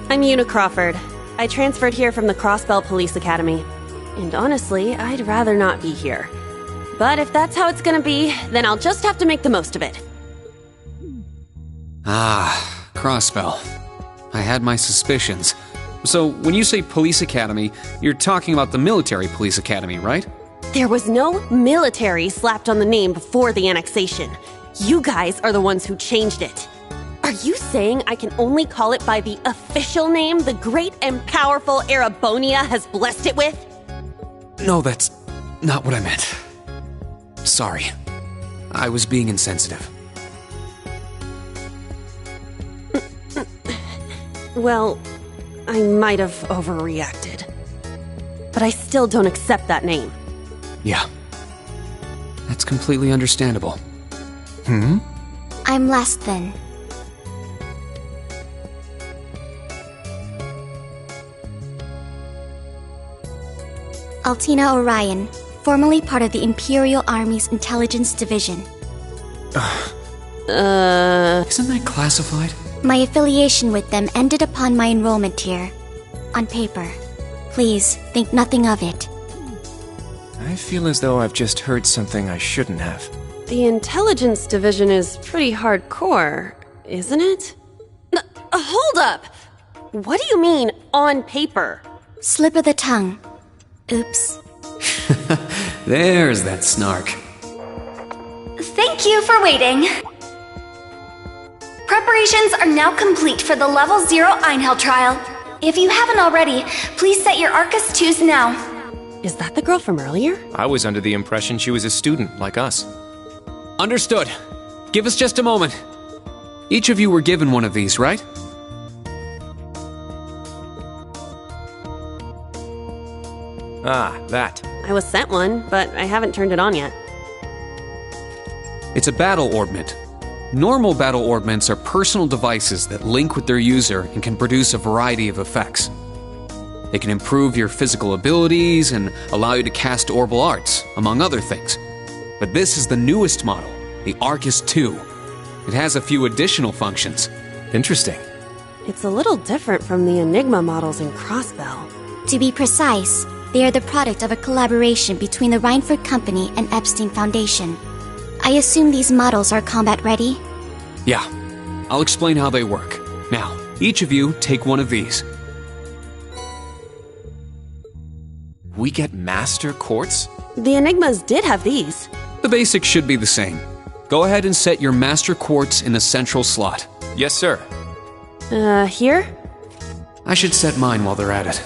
I'm Una Crawford. I transferred here from the Crossbell Police Academy. And honestly, I'd rather not be here. But if that's how it's gonna be, then I'll just have to make the most of it. Ah, Crossbell. I had my suspicions. So, when you say police academy, you're talking about the military police academy, right? There was no military slapped on the name before the annexation. You guys are the ones who changed it. Are you saying I can only call it by the official name the great and powerful Erebonia has blessed it with? No, that's not what I meant. Sorry. I was being insensitive. Well, I might have overreacted. But I still don't accept that name. Yeah. That's completely understandable. I'm last then. Altina Orion, formerly part of the Imperial Army's Intelligence Division. Isn't that classified? My affiliation with them ended upon my enrollment here. On paper. Please, think nothing of it. I feel as though I've just heard something I shouldn't have. The Intelligence Division is pretty hardcore, isn't it? Hold up! What do you mean, on paper? Slip of the tongue. Oops. There's that snark. Thank you for waiting. Preparations are now complete for the Level 0 Einhell trial. If you haven't already, please set your Arcus 2s now. Is that the girl from earlier? I was under the impression she was a student, like us. Understood. Give us just a moment. Each of you were given one of these, right? Ah, that. I was sent one, but I haven't turned it on yet. It's a battle orbment. Normal battle orbments are personal devices that link with their user and can produce a variety of effects. They can improve your physical abilities and allow you to cast orbal arts, among other things. But this is the newest model, the Arcus 2. It has a few additional functions. Interesting. It's a little different from the Enigma models in Crossbell. To be precise, they are the product of a collaboration between the Reinford Company and Epstein Foundation. I assume these models are combat ready? Yeah. I'll explain how they work. Now, each of you take one of these. We get Master Quartz? The Enigmas did have these. The basics should be the same. Go ahead and set your Master Quartz in the central slot. Yes, sir. Here? I should set mine while they're at it.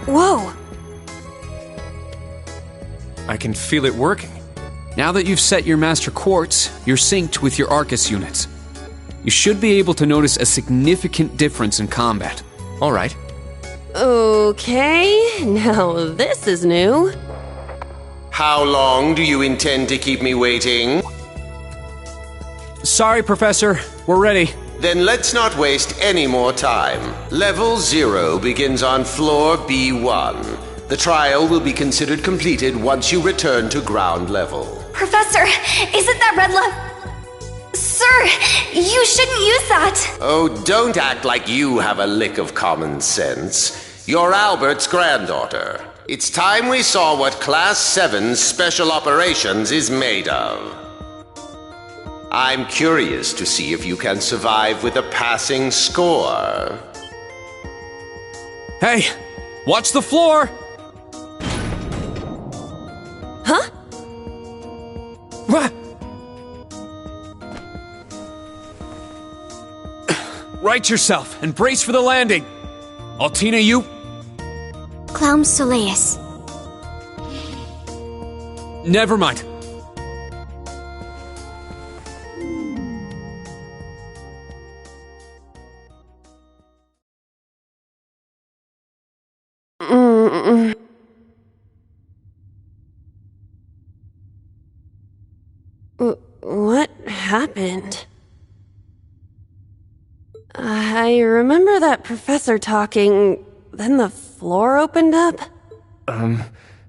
Whoa! I can feel it working. Now that you've set your Master Quartz, you're synced with your Arcus units. You should be able to notice a significant difference in combat. All right. Okay, now this is new. How long do you intend to keep me waiting? Sorry, Professor. We're ready. Then let's not waste any more time. Level 0 begins on floor B1. The trial will be considered completed once you return to ground level. Professor, isn't that red love? Sir, you shouldn't use that. Oh, don't act like you have a lick of common sense. You're Albert's granddaughter. It's time we saw what Class 7's Special Operations is made of. I'm curious to see if you can survive with a passing score. Hey, watch the floor! Huh? What? Right yourself and brace for the landing. Altina, you... Clown Soleus. Never mind. What happened? I remember that professor talking, then the floor opened up?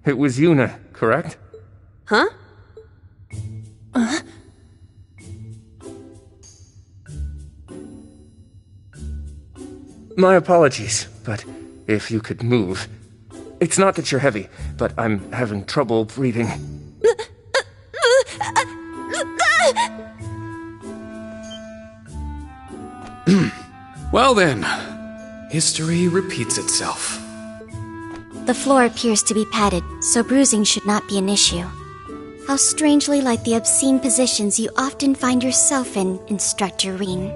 It was Yuna, correct? Huh? My apologies, but if you could move. It's not that you're heavy, but I'm having trouble breathing. Well then, history repeats itself. The floor appears to be padded, so bruising should not be an issue. How strangely like the obscene positions you often find yourself in, Instructor Reen.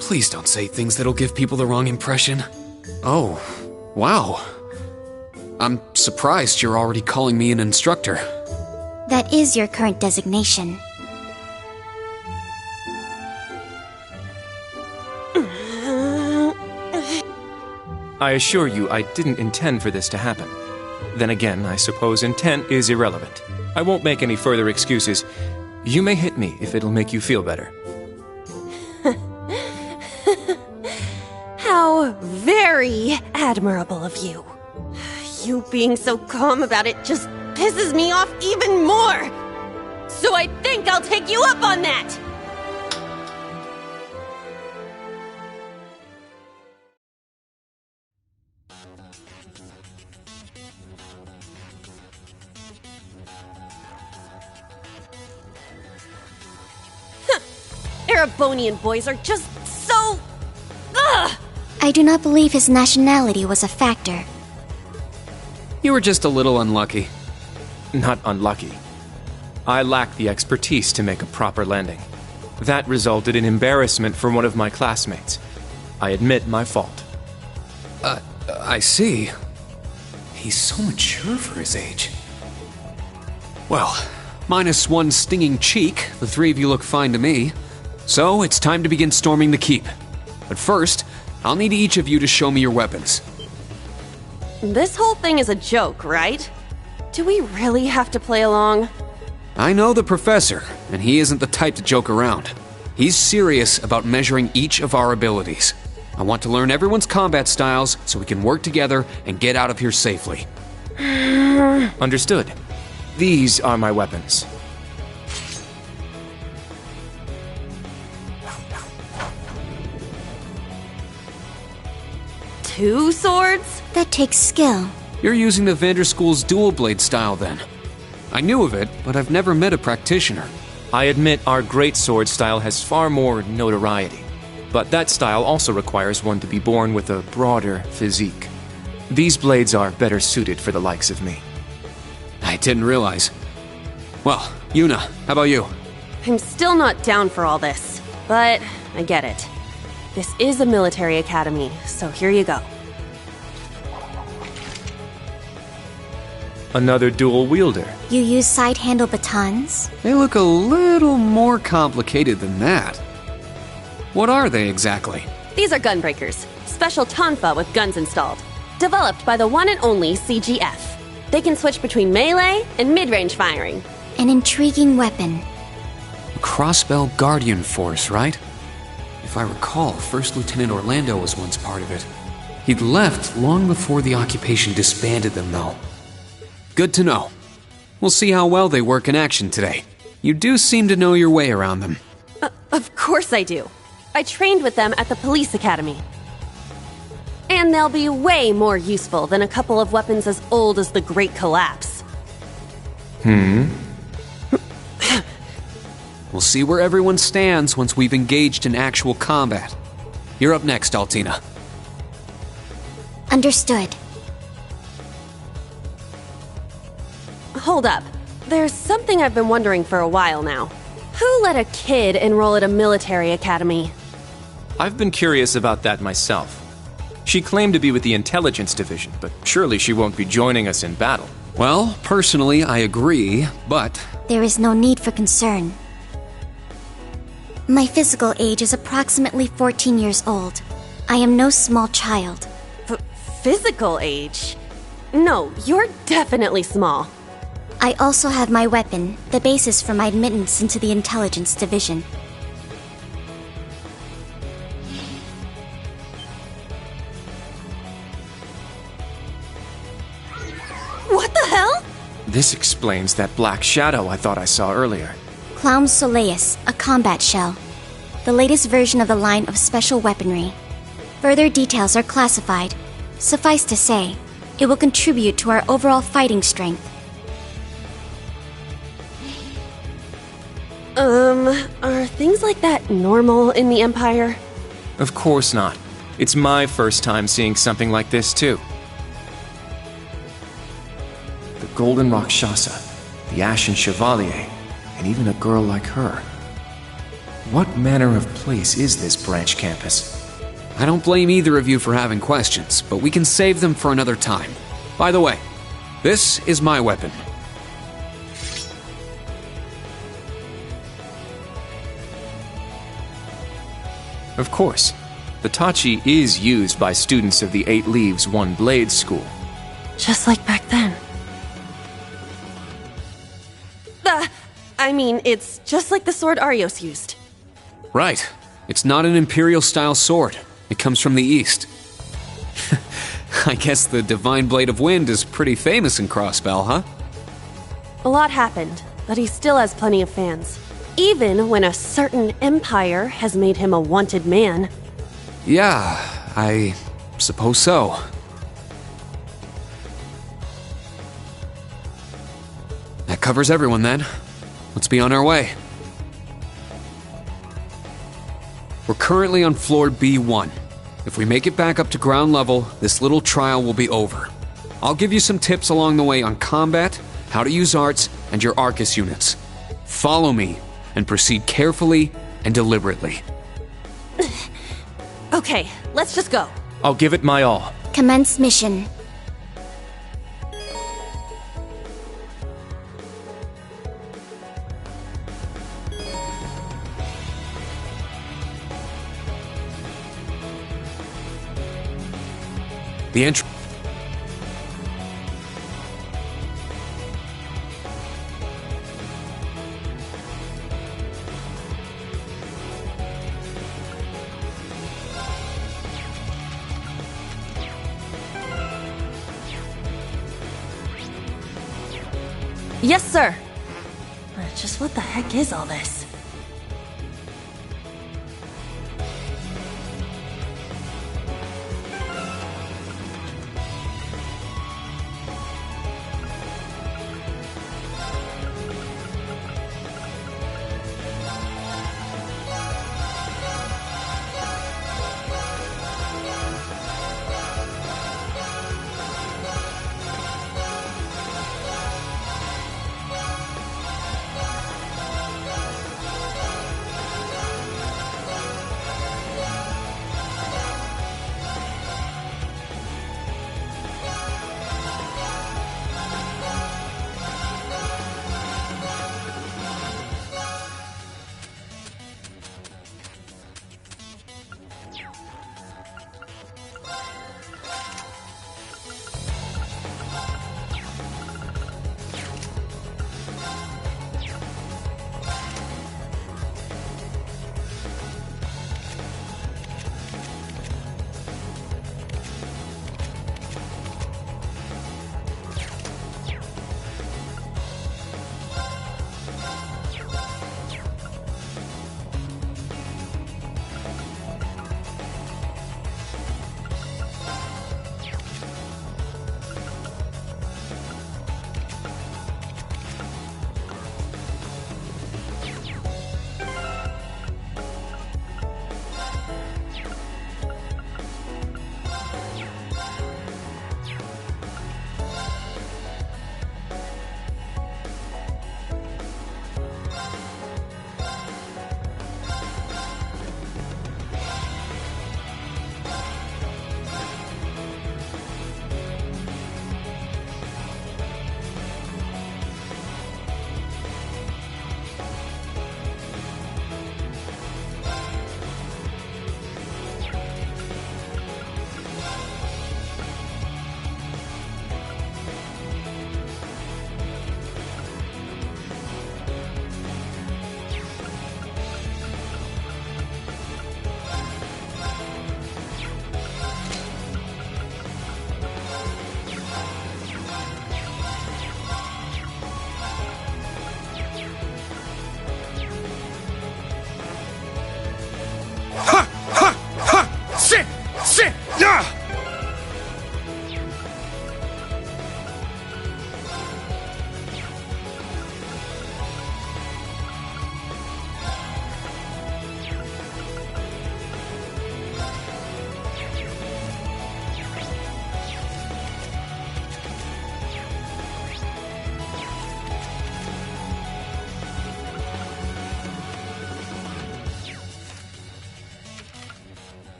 Please don't say things that'll give people the wrong impression. Oh, wow. I'm surprised you're already calling me an instructor. That is your current designation. I assure you, I didn't intend for this to happen. Then again, I suppose intent is irrelevant. I won't make any further excuses. You may hit me if it'll make you feel better. How very admirable of you. You being so calm about it just pisses me off even more. So I think I'll take you up on that. Erebonian boys are just so... Ugh! I do not believe his nationality was a factor. You were just a little unlucky. Not unlucky. I lacked the expertise to make a proper landing. That resulted in embarrassment for one of my classmates. I admit my fault. I see. He's so mature for his age. Well, minus one stinging cheek, the three of you look fine to me. So, it's time to begin storming the keep. But first, I'll need each of you to show me your weapons. This whole thing is a joke, right? Do we really have to play along? I know the professor, and he isn't the type to joke around. He's serious about measuring each of our abilities. I want to learn everyone's combat styles so we can work together and get out of here safely. Understood. These are my weapons. Two swords? That takes skill. You're using the Vanderschool's dual blade style then. I knew of it, but I've never met a practitioner. I admit our greatsword style has far more notoriety, but that style also requires one to be born with a broader physique. These blades are better suited for the likes of me. I didn't realize. Well, Yuna, how about you? I'm still not down for all this, but I get it. This is a military academy, so here you go. Another dual wielder. You use side handle batons? They look a little more complicated than that. What are they exactly? These are gunbreakers. Special tonfa with guns installed. Developed by the one and only CGF. They can switch between melee and mid-range firing. An intriguing weapon. A Crossbell Guardian Force, right? If I recall, First Lieutenant Orlando was once part of it. He'd left long before the occupation disbanded them, though. Good to know. We'll see how well they work in action today. You do seem to know your way around them. Of course I do. I trained with them at the police academy. And they'll be way more useful than a couple of weapons as old as the Great Collapse. We'll see where everyone stands once we've engaged in actual combat. You're up next, Altina. Understood. Hold up. There's something I've been wondering for a while now. Who let a kid enroll at a military academy? I've been curious about that myself. She claimed to be with the intelligence division, but surely she won't be joining us in battle. Well, personally, I agree, but... There is no need for concern. My physical age is approximately 14 years old. I am no small child. Physical age? No, you're definitely small. I also have my weapon, the basis for my admittance into the intelligence division. What the hell? This explains that black shadow I thought I saw earlier. Clown Soleus, a combat shell. The latest version of the line of special weaponry. Further details are classified. Suffice to say, it will contribute to our overall fighting strength. Are things like that normal in the Empire? Of course not. It's my first time seeing something like this, too. The Golden Rakshasa, the Ashen Chevalier, and even a girl like her. What manner of place is this branch campus? I don't blame either of you for having questions, but we can save them for another time. By the way, this is my weapon. Of course, the Tachi is used by students of the Eight Leaves, One Blade School. Just like back then. I mean, it's just like the sword Arios used. Right. It's not an Imperial-style sword. It comes from the East. I guess the Divine Blade of Wind is pretty famous in Crossbell, huh? A lot happened, but he still has plenty of fans. Even when a certain empire has made him a wanted man. Yeah, I suppose so. That covers everyone then. Let's be on our way. We're currently on floor B1. If we make it back up to ground level, this little trial will be over. I'll give you some tips along the way on combat, how to use arts, and your Arcus units. Follow me, and proceed carefully and deliberately. Okay, let's just go. I'll give it my all. Commence mission. The entry. Yes, sir. Just what the heck is all this?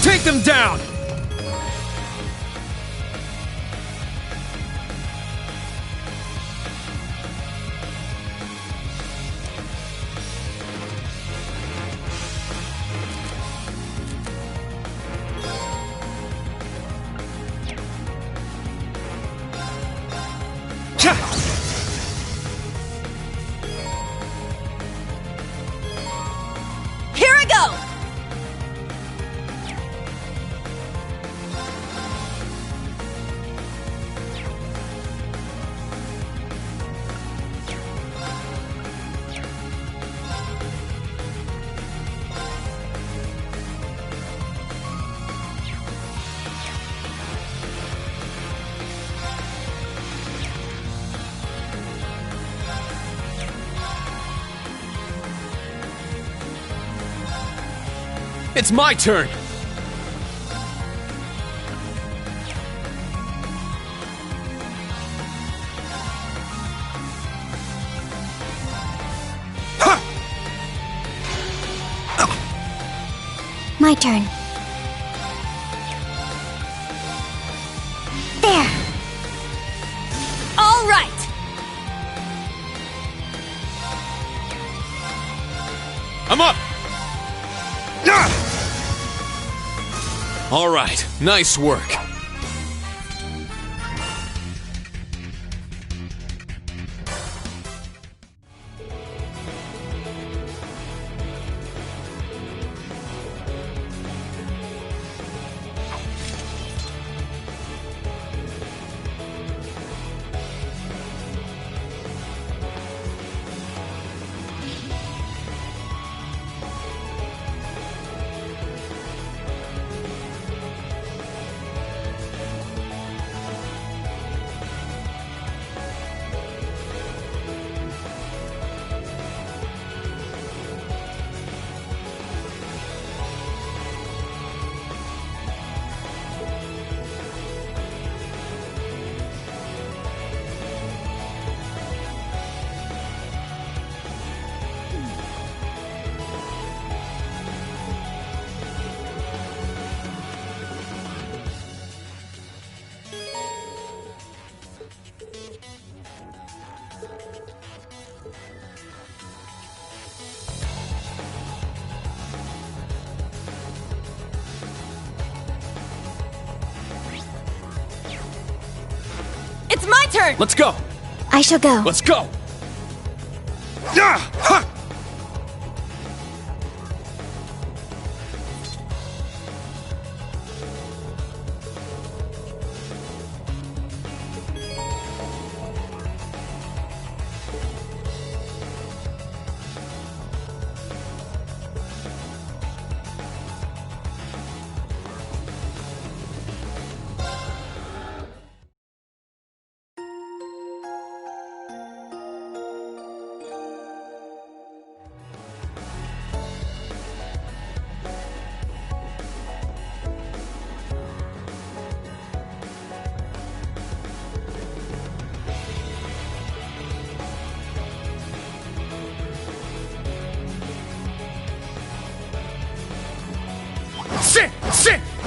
Take them down! Here I go! It's my turn! My turn. There! All right! I'm up! All right, nice work. It's my turn! Let's go! I shall go. Let's go!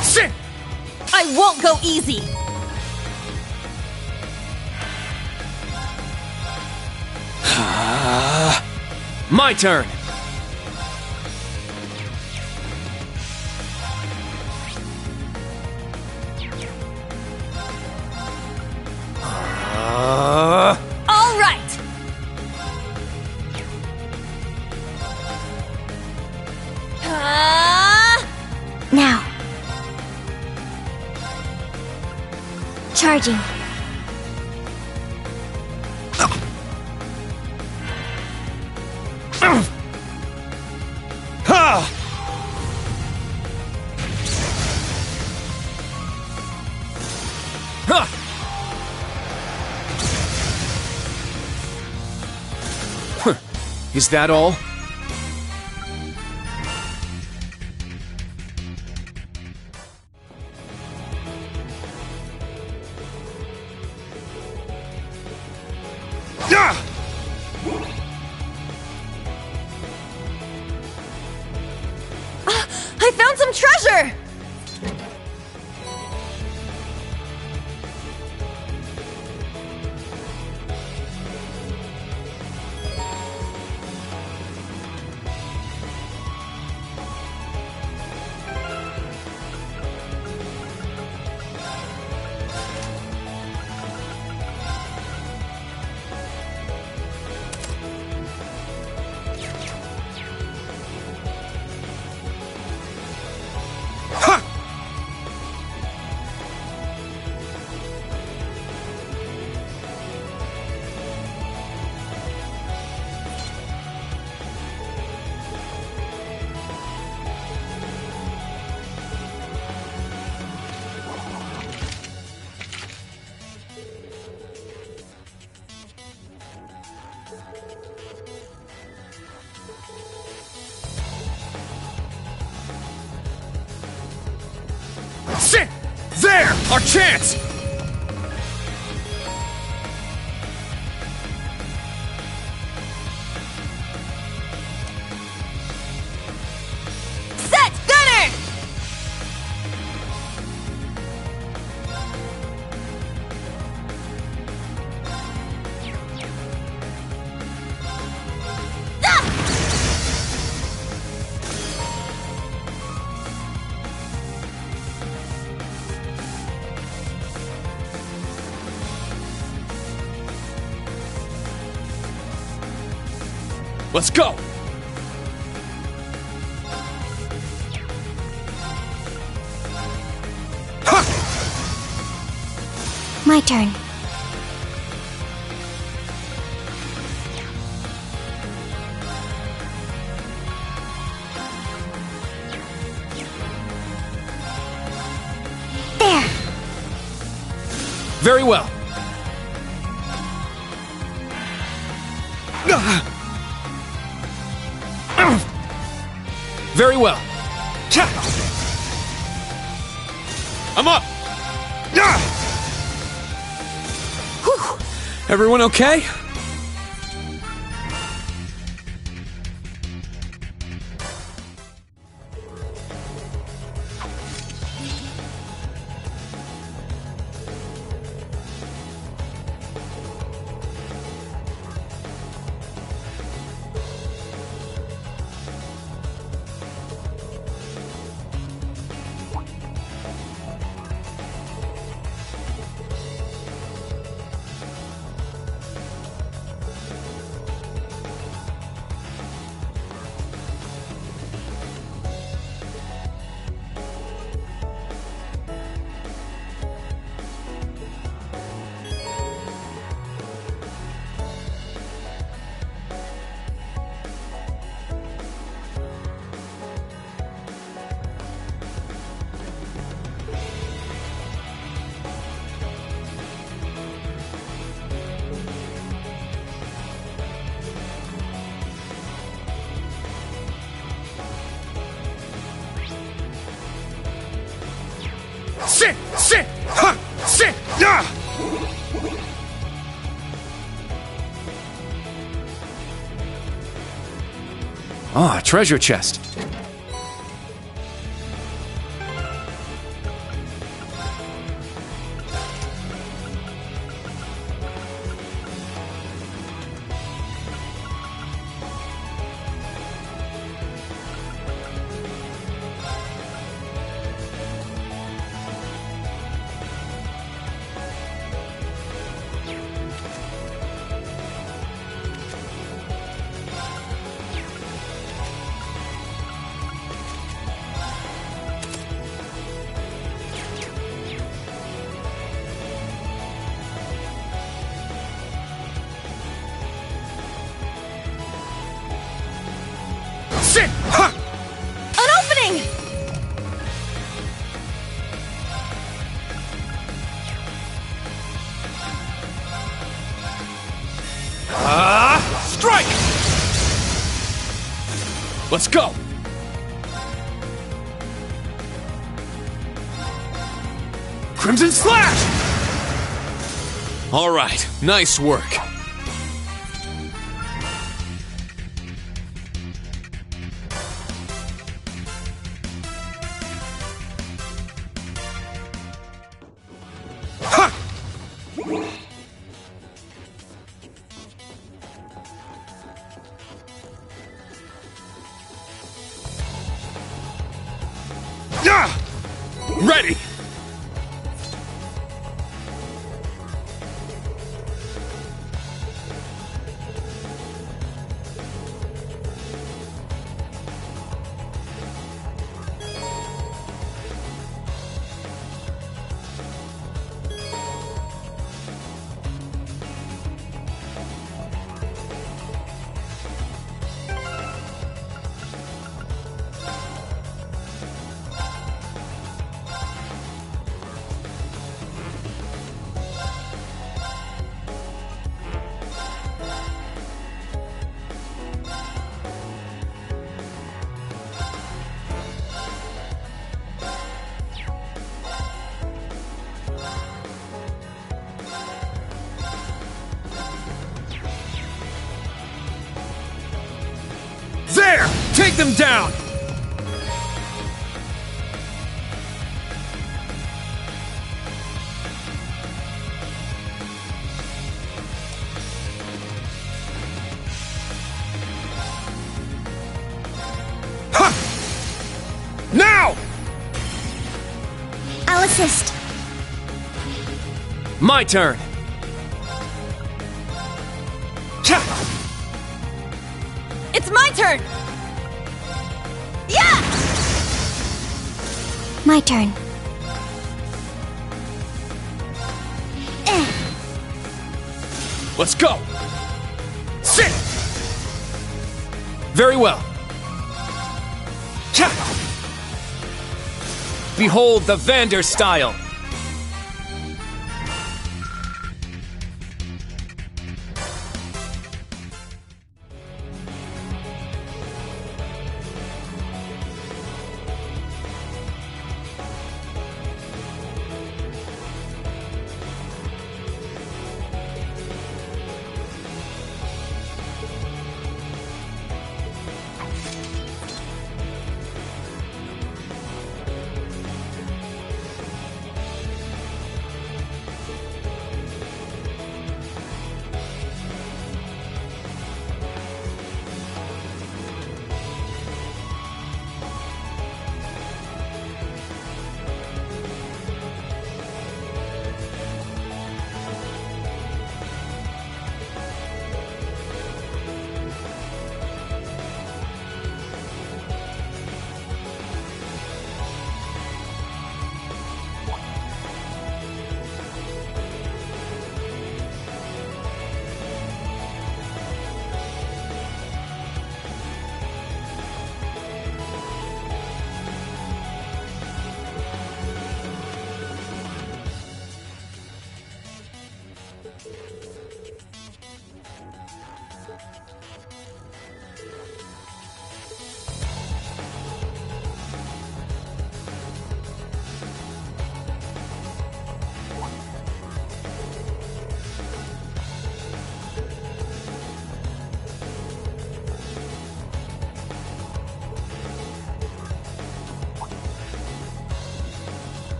Sit! I won't go easy! My turn! All right! Now. Charging. Is that all? I found some treasure! There! Our chance! Set! Gunner! Let's go! My turn. There. Very well. Very well. I'm up. Whew. Everyone okay? Sit! Sit! Ha! Sit! Yeah! Ah, treasure chest. Sit! Ha! An opening! Strike! Let's go! Crimson Slash! All right, nice work. Ready! them down! Now! I'll assist. My turn. It's my turn! Yeah! My turn. Let's go! Sit! Very well. Behold the Vander style!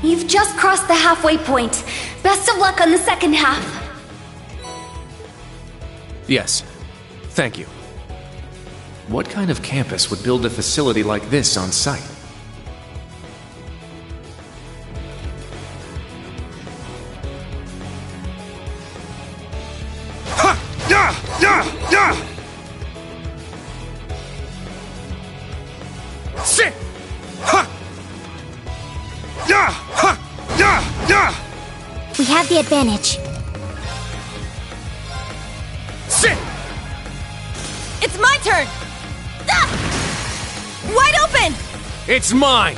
You've just crossed the halfway point. Best of luck on the second half. Yes. Thank you. What kind of campus would build a facility like this on site? Sit! We have the advantage. Sit! It's my turn! Ah! Wide open! It's mine!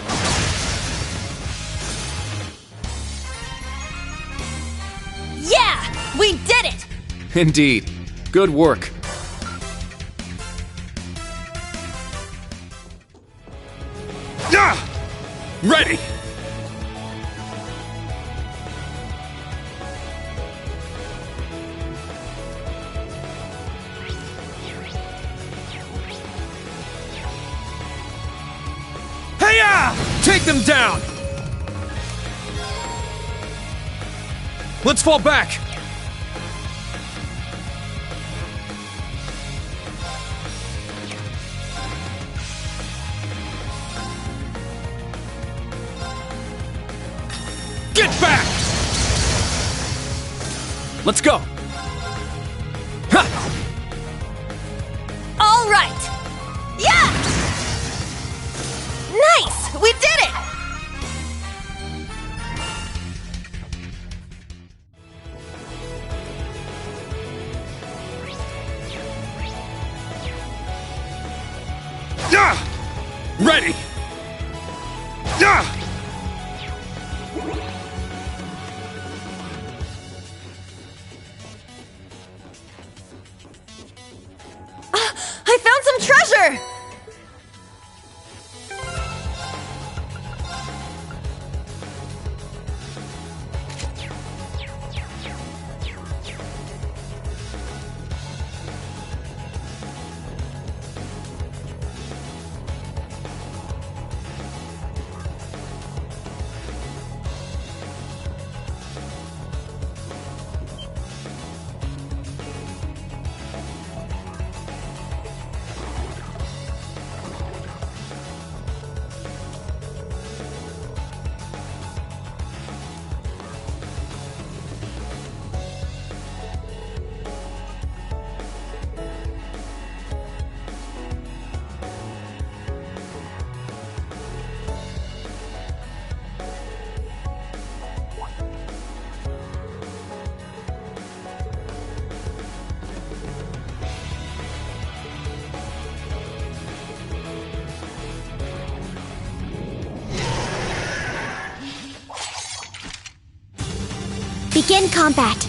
Yeah! We did it! Indeed. Good work. Ready! Hey-ya! Take them down! Let's fall back! Get back! Let's go! Ha! All right! Yeah! Ready! Ah! I found some treasure! Begin combat.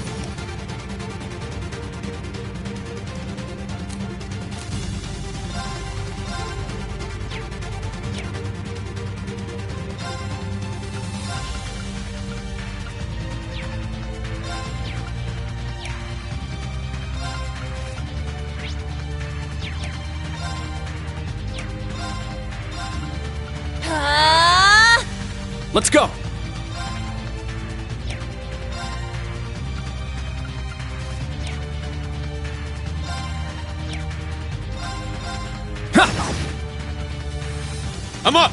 Let's go! I'm up!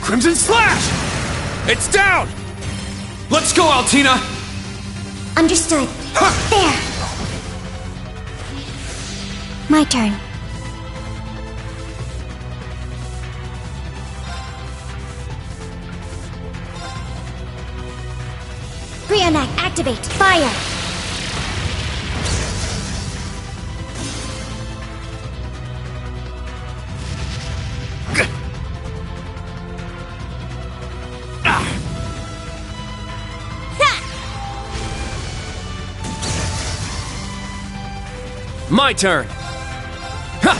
Crimson Slash! It's down! Let's go, Altina! Understood. There! My turn. Brionac, activate! Fire! My turn! Ha!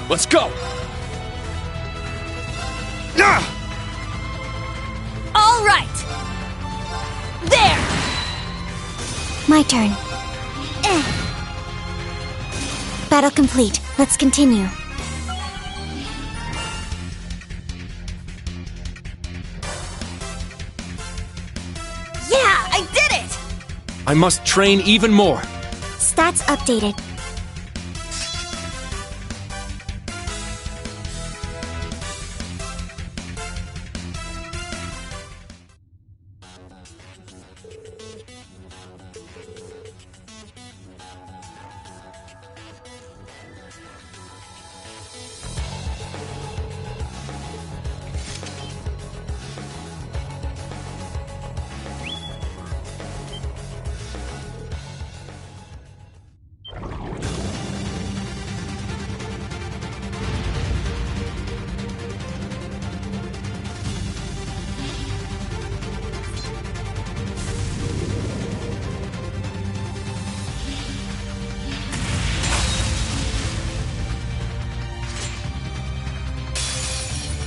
Let's go! Ah! All right! There! My turn. Battle complete. Let's continue. Yeah, I did it! I must train even more. Stats updated.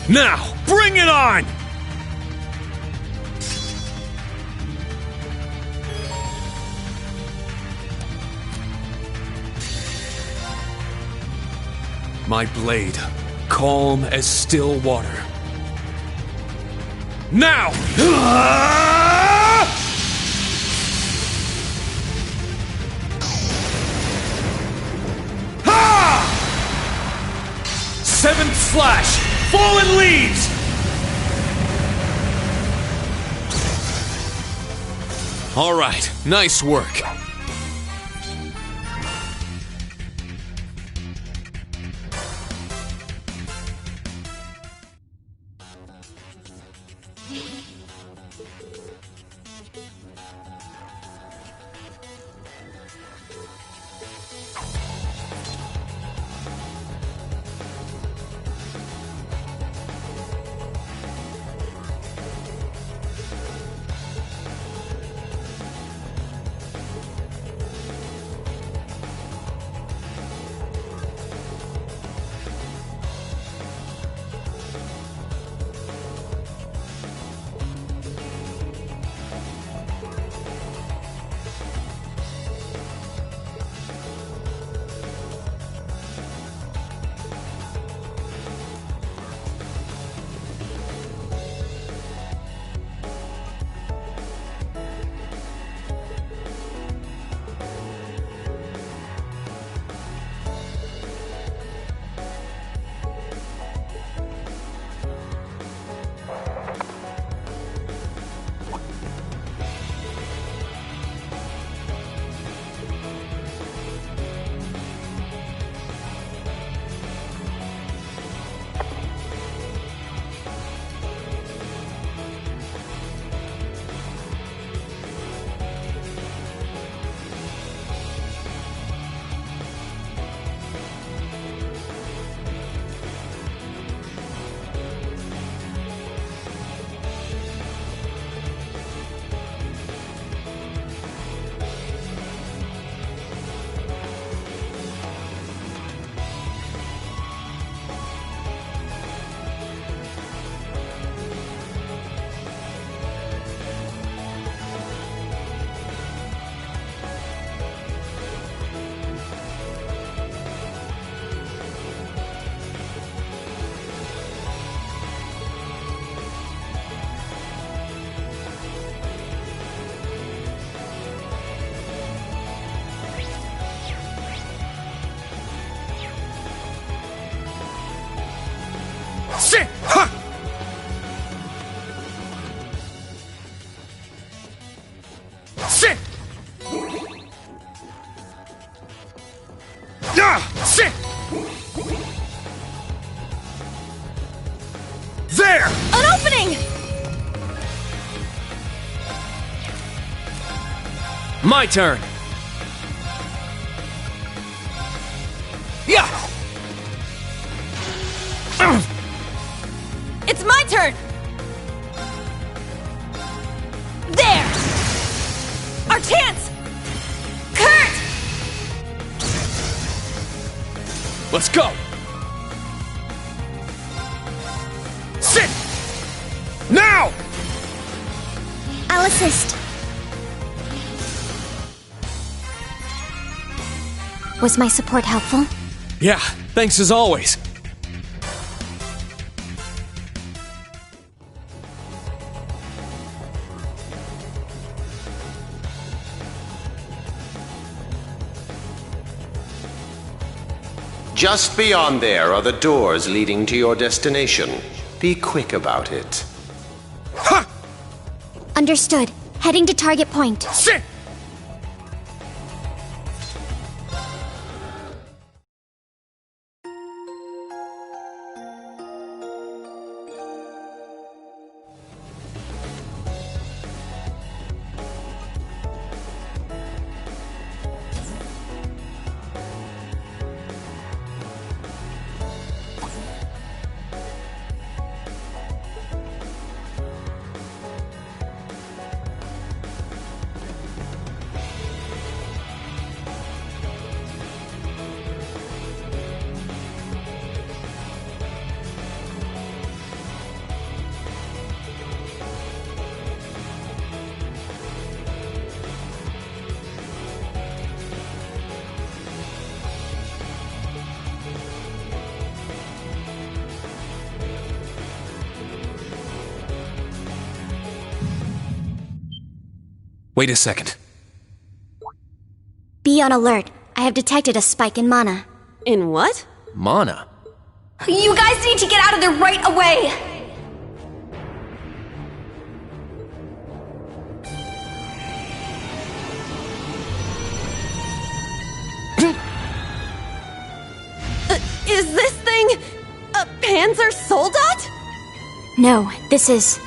Now, bring it on! My blade, calm as still water. Now! Seventh slash! Fallen leaves! All right, nice work. Sit! Ha! Sit! Yeah! Sit! There! An opening! My turn! Yeah! It's my turn! There! Our chance! Kurt! Let's go! Sit! Now! I'll assist. Was my support helpful? Yeah, thanks as always. Just beyond there are the doors leading to your destination. Be quick about it. Ha! Understood. Heading to target point. Sit! Wait a second. Be on alert. I have detected a spike in mana. In what? Mana? You guys need to get out of there right away! Is this thing a Panzer Soldat? No, this is...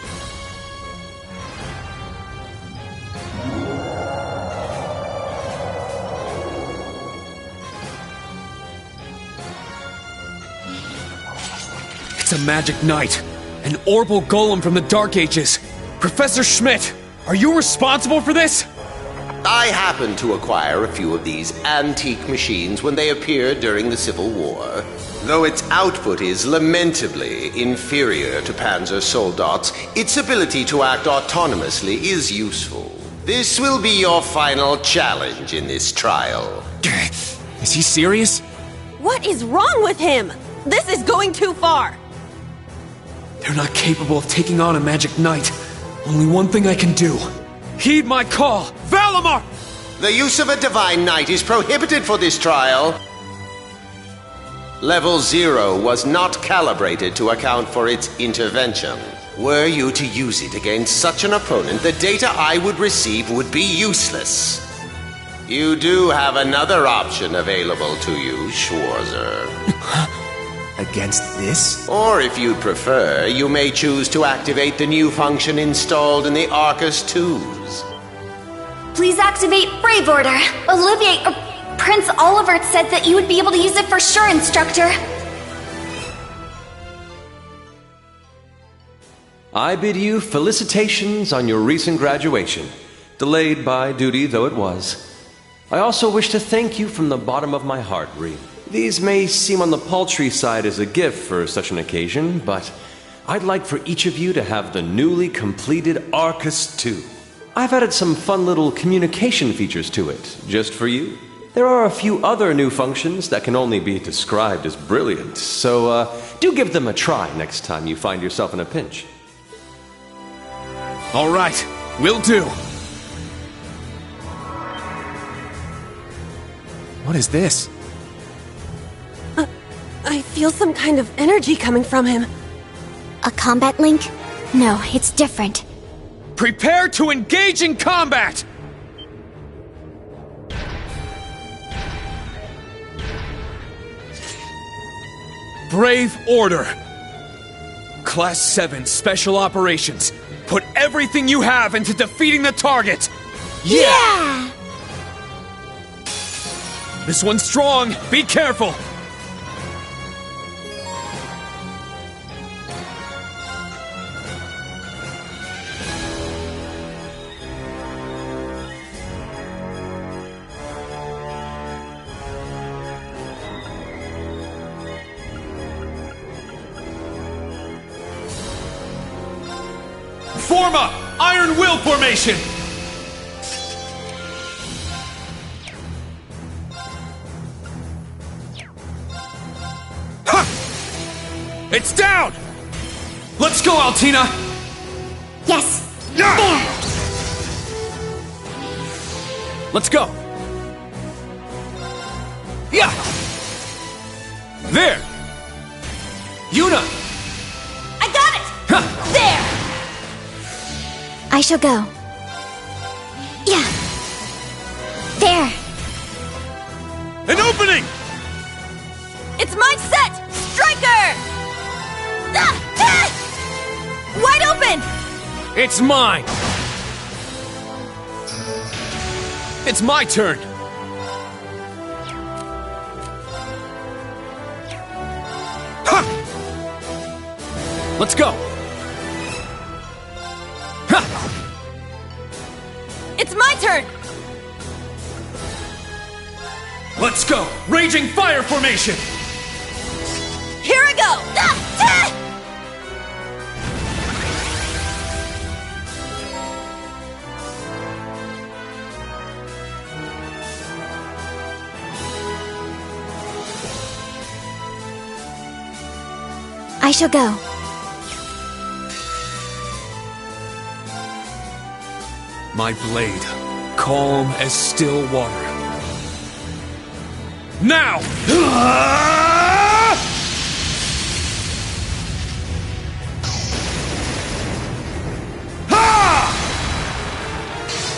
a magic knight. An Orbal Golem from the Dark Ages. Professor Schmidt, are you responsible for this? I happened to acquire a few of these antique machines when they appeared during the Civil War. Though its output is lamentably inferior to Panzer Soldat's, its ability to act autonomously is useful. This will be your final challenge in this trial. Is he serious? What is wrong with him? This is going too far. They're not capable of taking on a magic knight. Only one thing I can do. Heed my call! Valimar! The use of a divine knight is prohibited for this trial. Level 0 was not calibrated to account for its intervention. Were you to use it against such an opponent, the data I would receive would be useless. You do have another option available to you, Schwarzer. Against this? Or if you'd prefer, you may choose to activate the new function installed in the Arcus 2s. Please activate Brave Order. Prince Olivert said that you would be able to use it for sure, Instructor. I bid you felicitations on your recent graduation, delayed by duty though it was. I also wish to thank you from the bottom of my heart, Ree. These may seem on the paltry side as a gift for such an occasion, but I'd like for each of you to have the newly completed Arcus 2. I've added some fun little communication features to it, just for you. There are a few other new functions that can only be described as brilliant, so do give them a try next time you find yourself in a pinch. All right, will do. What is this? I feel some kind of energy coming from him. A combat link? No, it's different. Prepare to engage in combat! Brave Order. Class 7 Special Operations. Put everything you have into defeating the target! Yeah! This one's strong. Be careful. Form up! Iron Will formation! Ha! It's down! Let's go, Altina! Yes! Yeah! There! Let's go! Yeah! There! Yuna! I got it! Ha! There! I shall go. Yeah. There. An opening! It's my set! Striker! Ah! Ah! Wide open! It's mine! It's my turn! Ha! Let's go! It's my turn! Let's go! Raging Fire Formation! Here I go! Ah! Ah! I shall go. My blade, calm as still water. Now!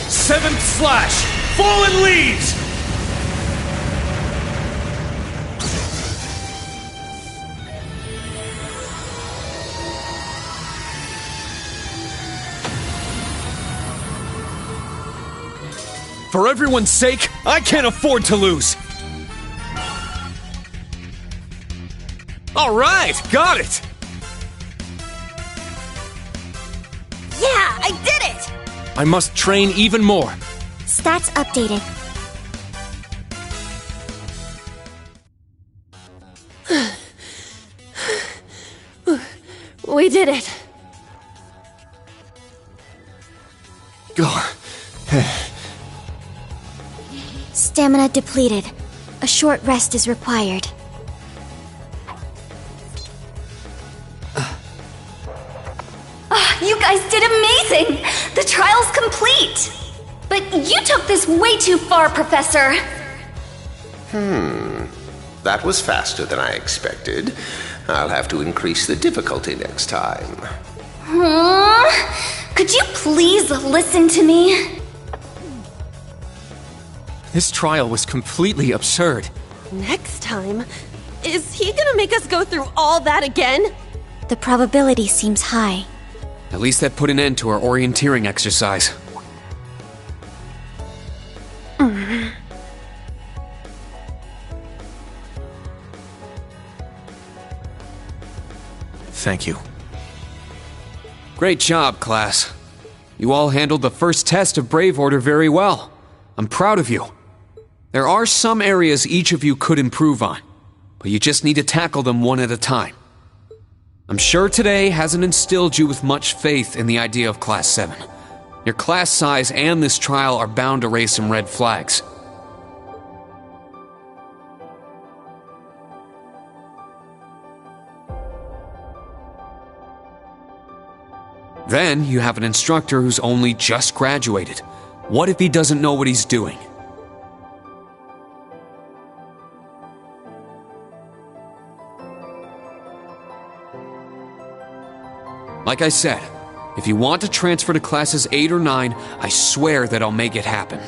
Seventh slash! Fallen leaves! For everyone's sake, I can't afford to lose! All right, got it! I must train even more. Stats updated. We did it. Stamina depleted. A short rest is required. You guys did amazing! The trial's complete! But you took this way too far, Professor! That was faster than I expected. I'll have to increase the difficulty next time. Could you please listen to me? This trial was completely absurd. Next time? Is he gonna make us go through all that again? The probability seems high. At least that put an end to our orienteering exercise. Thank you. Great job, class. You all handled the first test of Brave Order very well. I'm proud of you. There are some areas each of you could improve on, but you just need to tackle them one at a time. I'm sure today hasn't instilled you with much faith in the idea of Class 7. Your class size and this trial are bound to raise some red flags. Then you have an instructor who's only just graduated. What if he doesn't know what he's doing? Like I said, if you want to transfer to classes 8 or 9, I swear that I'll make it happen.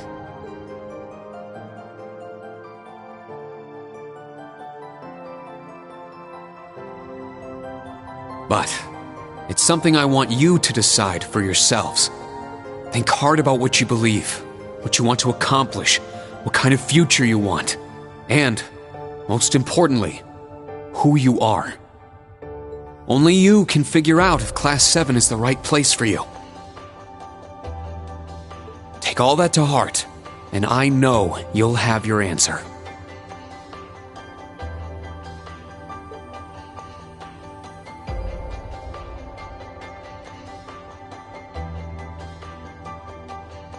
But it's something I want you to decide for yourselves. Think hard about what you believe, what you want to accomplish, what kind of future you want, and, most importantly, who you are. Only you can figure out if Class 7 is the right place for you. Take all that to heart, and I know you'll have your answer.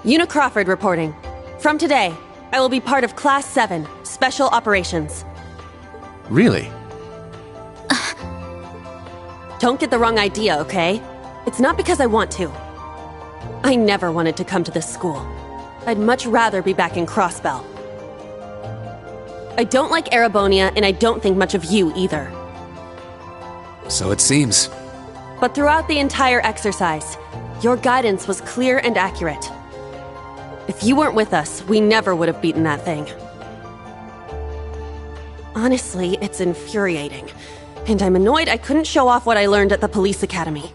Una Crawford reporting. From today, I will be part of Class 7, Special Operations. Really? Don't get the wrong idea, okay? It's not because I want to. I never wanted to come to this school. I'd much rather be back in Crossbell. I don't like Erebonia, and I don't think much of you either. So it seems. But throughout the entire exercise, your guidance was clear and accurate. If you weren't with us, we never would have beaten that thing. Honestly, it's infuriating. And I'm annoyed I couldn't show off what I learned at the police academy.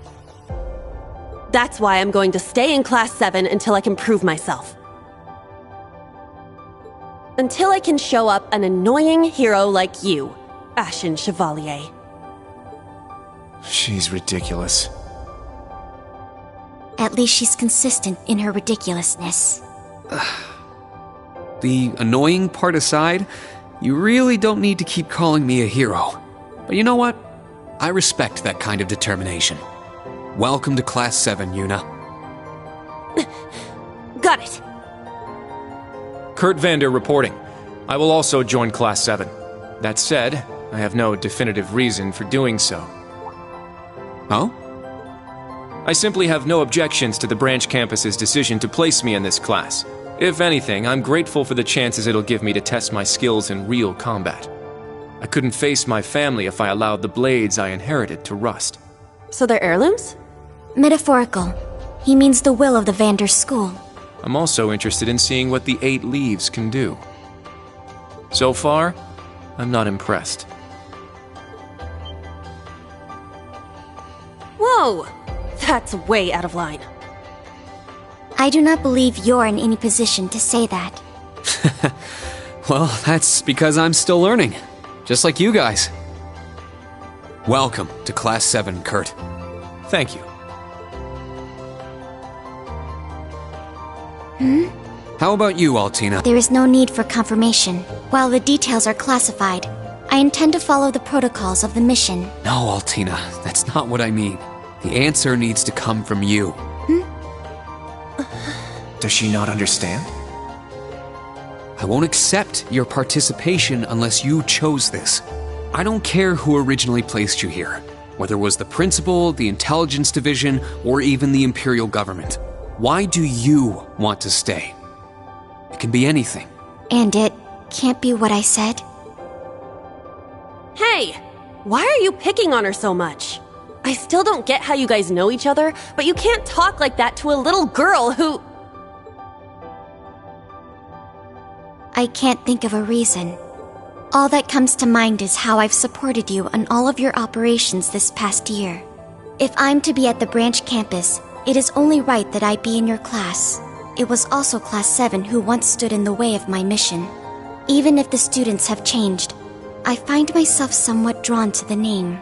That's why I'm going to stay in Class 7 until I can prove myself. Until I can show up an annoying hero like you, Ashen Chevalier. She's ridiculous. At least she's consistent in her ridiculousness. The annoying part aside, you really don't need to keep calling me a hero. But you know what? I respect that kind of determination. Welcome to Class 7, Una. Got it. Kurt Vander reporting. I will also join Class 7. That said, I have no definitive reason for doing so. Oh? I simply have no objections to the branch campus's decision to place me in this class. If anything, I'm grateful for the chances it'll give me to test my skills in real combat. I couldn't face my family if I allowed the blades I inherited to rust. So they're heirlooms? Metaphorical. He means the will of the Vander school. I'm also interested in seeing what the 8 leaves can do. So far, I'm not impressed. Whoa! That's way out of line. I do not believe you're in any position to say that. Well, that's because I'm still learning. Just like you guys. Welcome to Class 7, Kurt. Thank you. How about you, Altina? There is no need for confirmation. While the details are classified, I intend to follow the protocols of the mission. No, Altina, that's not what I mean. The answer needs to come from you. Does she not understand? I won't accept your participation unless you chose this. I don't care who originally placed you here, whether it was the principal, the intelligence division, or even the Imperial government. Why do you want to stay? It can be anything. And it can't be what I said? Hey! Why are you picking on her so much? I still don't get how you guys know each other, but you can't talk like that to a little girl who... I can't think of a reason. All that comes to mind is how I've supported you on all of your operations this past year. If I'm to be at the branch campus, it is only right that I be in your class. It was also Class 7 who once stood in the way of my mission. Even if the students have changed, I find myself somewhat drawn to the name.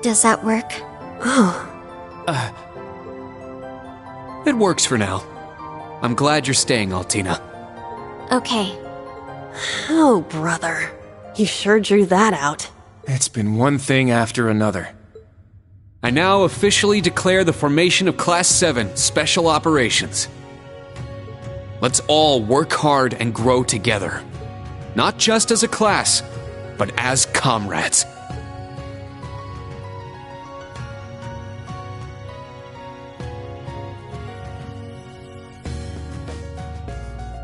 Does that work? It works for now. I'm glad you're staying, Altina. Okay. Oh, brother. You sure drew that out. It's been one thing after another. I now officially declare the formation of Class 7 Special Operations. Let's all work hard and grow together. Not just as a class, but as comrades.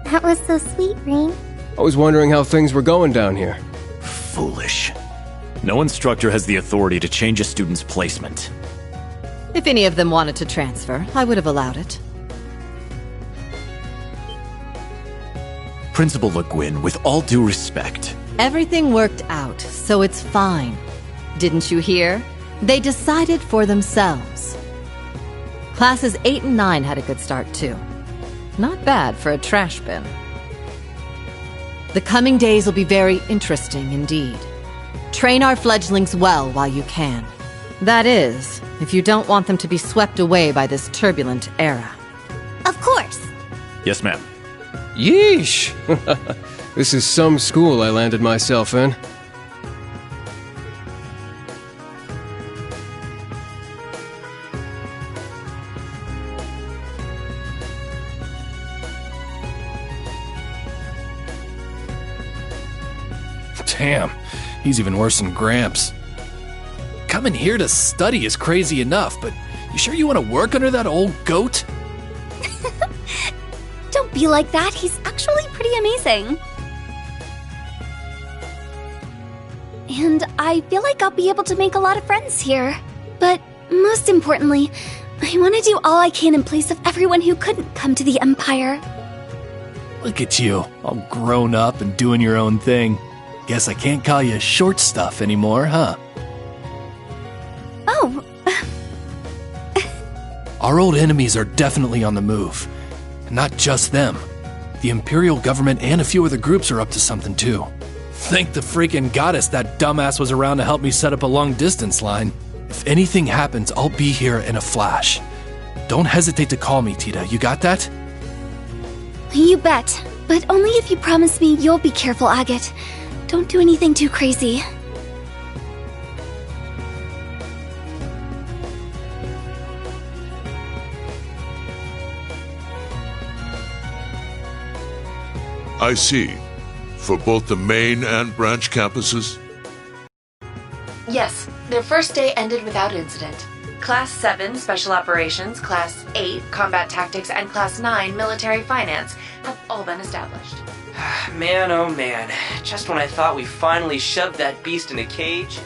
That was so sweet, Rean. I was wondering how things were going down here. Foolish. No instructor has the authority to change a student's placement. If any of them wanted to transfer, I would have allowed it. Principal Le Guin, with all due respect. Everything worked out, so it's fine. Didn't you hear? They decided for themselves. Classes 8 and 9 had a good start, too. Not bad for a trash bin. The coming days will be very interesting indeed. Train our fledglings well while you can. That is, if you don't want them to be swept away by this turbulent era. Of course. Yes, ma'am. Yeesh! This is some school I landed myself in. Damn, he's even worse than Gramps. Coming here to study is crazy enough, but you sure you want to work under that old goat? Don't be like that. He's actually pretty amazing. And I feel like I'll be able to make a lot of friends here. But most importantly, I want to do all I can in place of everyone who couldn't come to the Empire. Look at you, all grown up and doing your own thing. Guess I can't call you short stuff anymore, huh? Oh. Our old enemies are definitely on the move. And not just them. The Imperial government and a few other groups are up to something too. Thank the freaking goddess that dumbass was around to help me set up a long-distance line. If anything happens, I'll be here in a flash. Don't hesitate to call me, Tita. You got that? You bet. But only if you promise me you'll be careful, Agate. Don't do anything too crazy. I see. For both the main and branch campuses? Yes, their first day ended without incident. Class 7, Special Operations, Class 8, Combat Tactics, and Class 9, Military Finance have all been established. Man, oh man. Just when I thought we finally shoved that beast in a cage.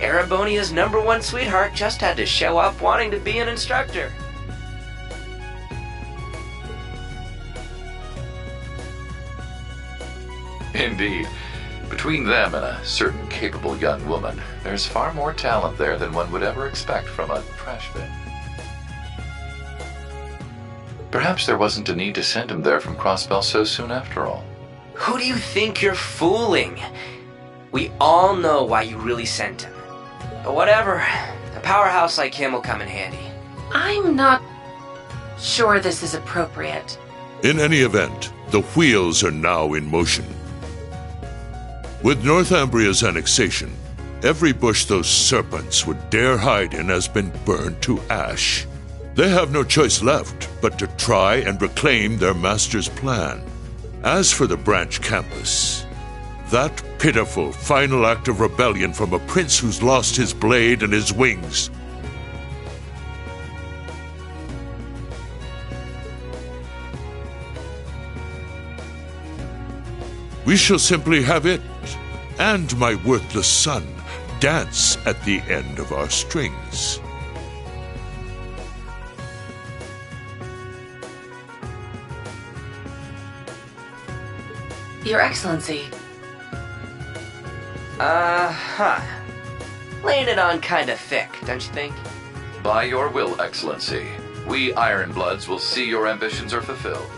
Erebonia's #1 sweetheart just had to show up wanting to be an instructor. Indeed. Between them and a certain capable young woman, there's far more talent there than one would ever expect from a trash bin. Perhaps there wasn't a need to send him there from Crossbell so soon after all. Who do you think you're fooling? We all know why you really sent him. But whatever, a powerhouse like him will come in handy. I'm not sure this is appropriate. In any event, the wheels are now in motion. With Northumbria's annexation, every bush those serpents would dare hide in has been burned to ash. They have no choice left but to try and reclaim their master's plan. As for the branch campus, that pitiful final act of rebellion from a prince who's lost his blade and his wings. We shall simply have it, and my worthless son, dance at the end of our strings. Your Excellency. Laying it on kinda thick, don't you think? By your will, Excellency, we Ironbloods will see your ambitions are fulfilled.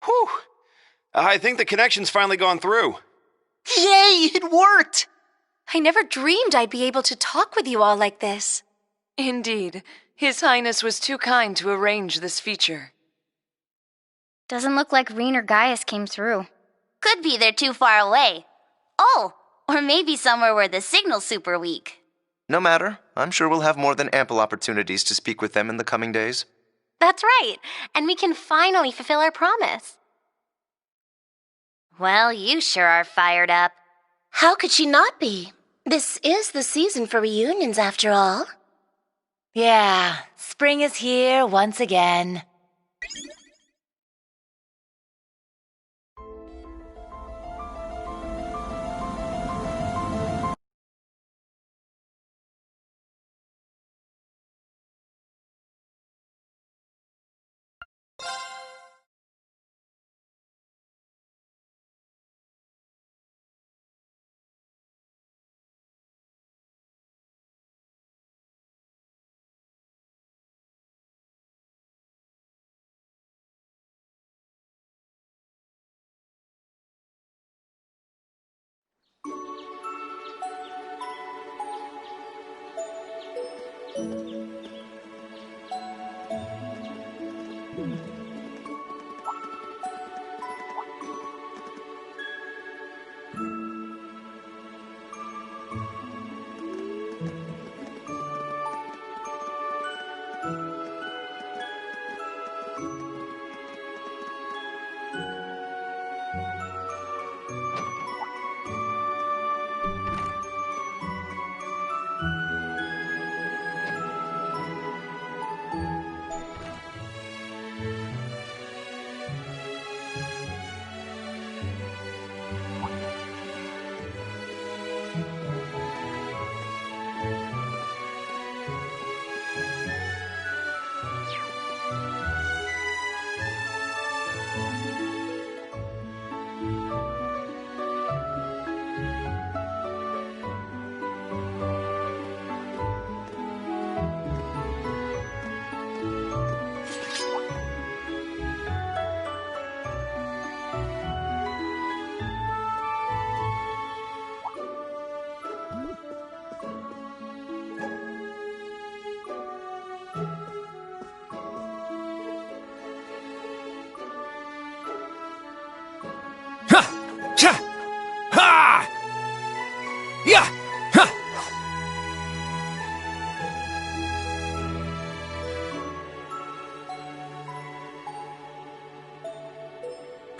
Whew! I think the connection's finally gone through. Yay, it worked! I never dreamed I'd be able to talk with you all like this. Indeed, His Highness was too kind to arrange this feature. Doesn't look like Reen or Gaius came through. Could be they're too far away. Oh, or maybe somewhere where the signal's super weak. No matter. I'm sure we'll have more than ample opportunities to speak with them in the coming days. That's right, and we can finally fulfill our promise. Well, you sure are fired up. How could she not be? This is the season for reunions, after all. Yeah, spring is here once again.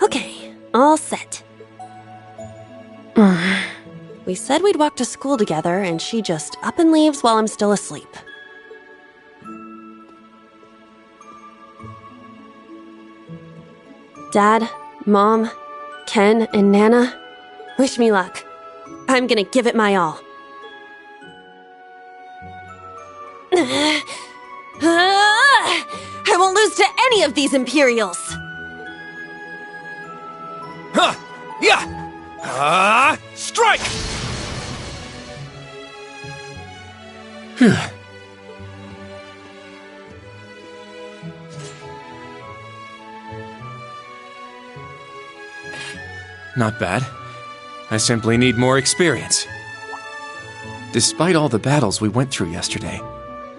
Okay, all set. We said we'd walk to school together, and she just up and leaves while I'm still asleep. Dad, Mom, Ken, and Nana, wish me luck. I'm gonna give it my all. I won't lose to any of these Imperials! Huh! Yeah! Strike! not bad. I simply need more experience. Despite all the battles we went through yesterday,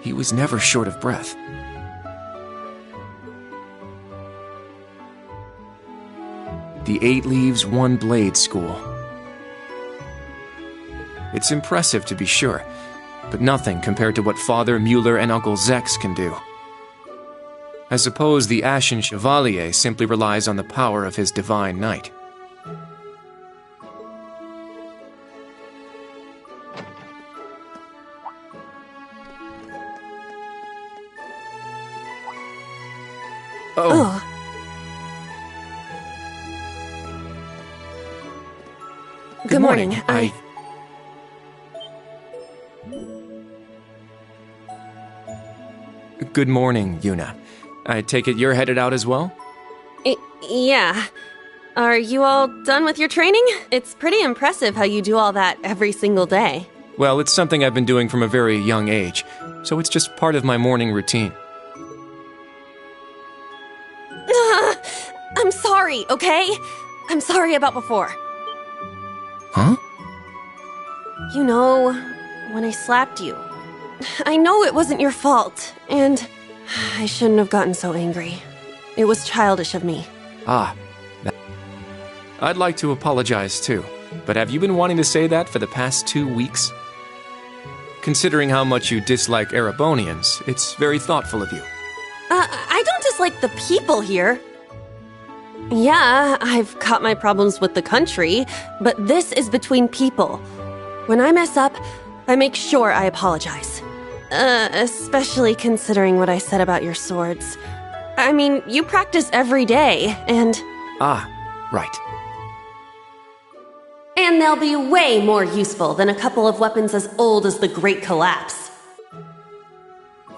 he was never short of breath. The 8 Leaves, 1 Blade School. It's impressive to be sure, but nothing compared to what Father Mueller and Uncle Zex can do. I suppose the Ashen Chevalier simply relies on the power of his divine knight. Oh. Good morning. Good morning, Yuna. I take it you're headed out as well? Yeah. Are you all done with your training? It's pretty impressive how you do all that every single day. Well, it's something I've been doing from a very young age, so it's just part of my morning routine. I'm sorry, okay? I'm sorry about before. Huh? You know, when I slapped you, I know it wasn't your fault, and I shouldn't have gotten so angry. It was childish of me. I'd like to apologize too, but have you been wanting to say that for the past 2 weeks? Considering how much you dislike Erebonians, it's very thoughtful of you. I don't dislike the people here. Yeah, I've got my problems with the country, but this is between people. When I mess up, I make sure I apologize. Especially considering what I said about your swords. I mean, you practice every day, and... Right. And they'll be way more useful than a couple of weapons as old as the Great Collapse.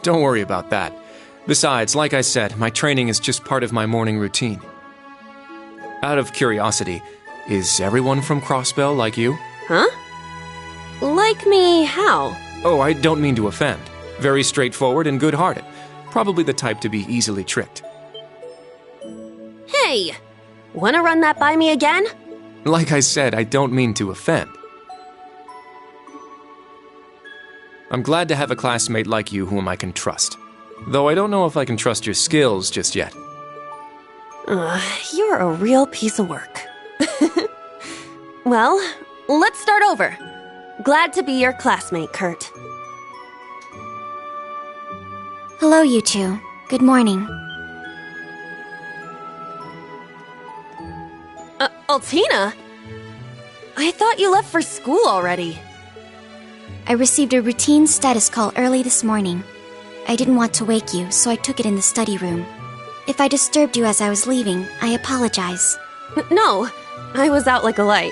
Don't worry about that. Besides, like I said, my training is just part of my morning routine. Out of curiosity, is everyone from Crossbell like you? Huh? Like me how? Oh, I don't mean to offend. Very straightforward and good-hearted. Probably the type to be easily tricked. Hey! Wanna run that by me again? Like I said, I don't mean to offend. I'm glad to have a classmate like you whom I can trust. Though I don't know if I can trust your skills just yet. You're a real piece of work. Well, let's start over. Glad to be your classmate, Kurt. Hello, you two. Good morning. Altina? I thought you left for school already. I received a routine status call early this morning. I didn't want to wake you, so I took it in the study room. If I disturbed you as I was leaving, I apologize. No, I was out like a light.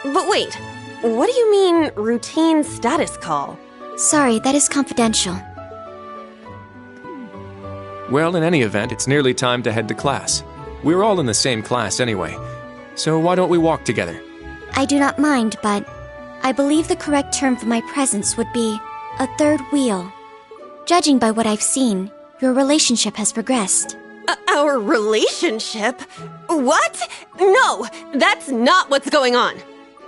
But wait, what do you mean, routine status call? Sorry, that is confidential. Well, in any event, it's nearly time to head to class. We're all in the same class anyway, so why don't we walk together? I do not mind, but I believe the correct term for my presence would be a third wheel. Judging by what I've seen, your relationship has progressed. Our relationship? What? No, that's not what's going on.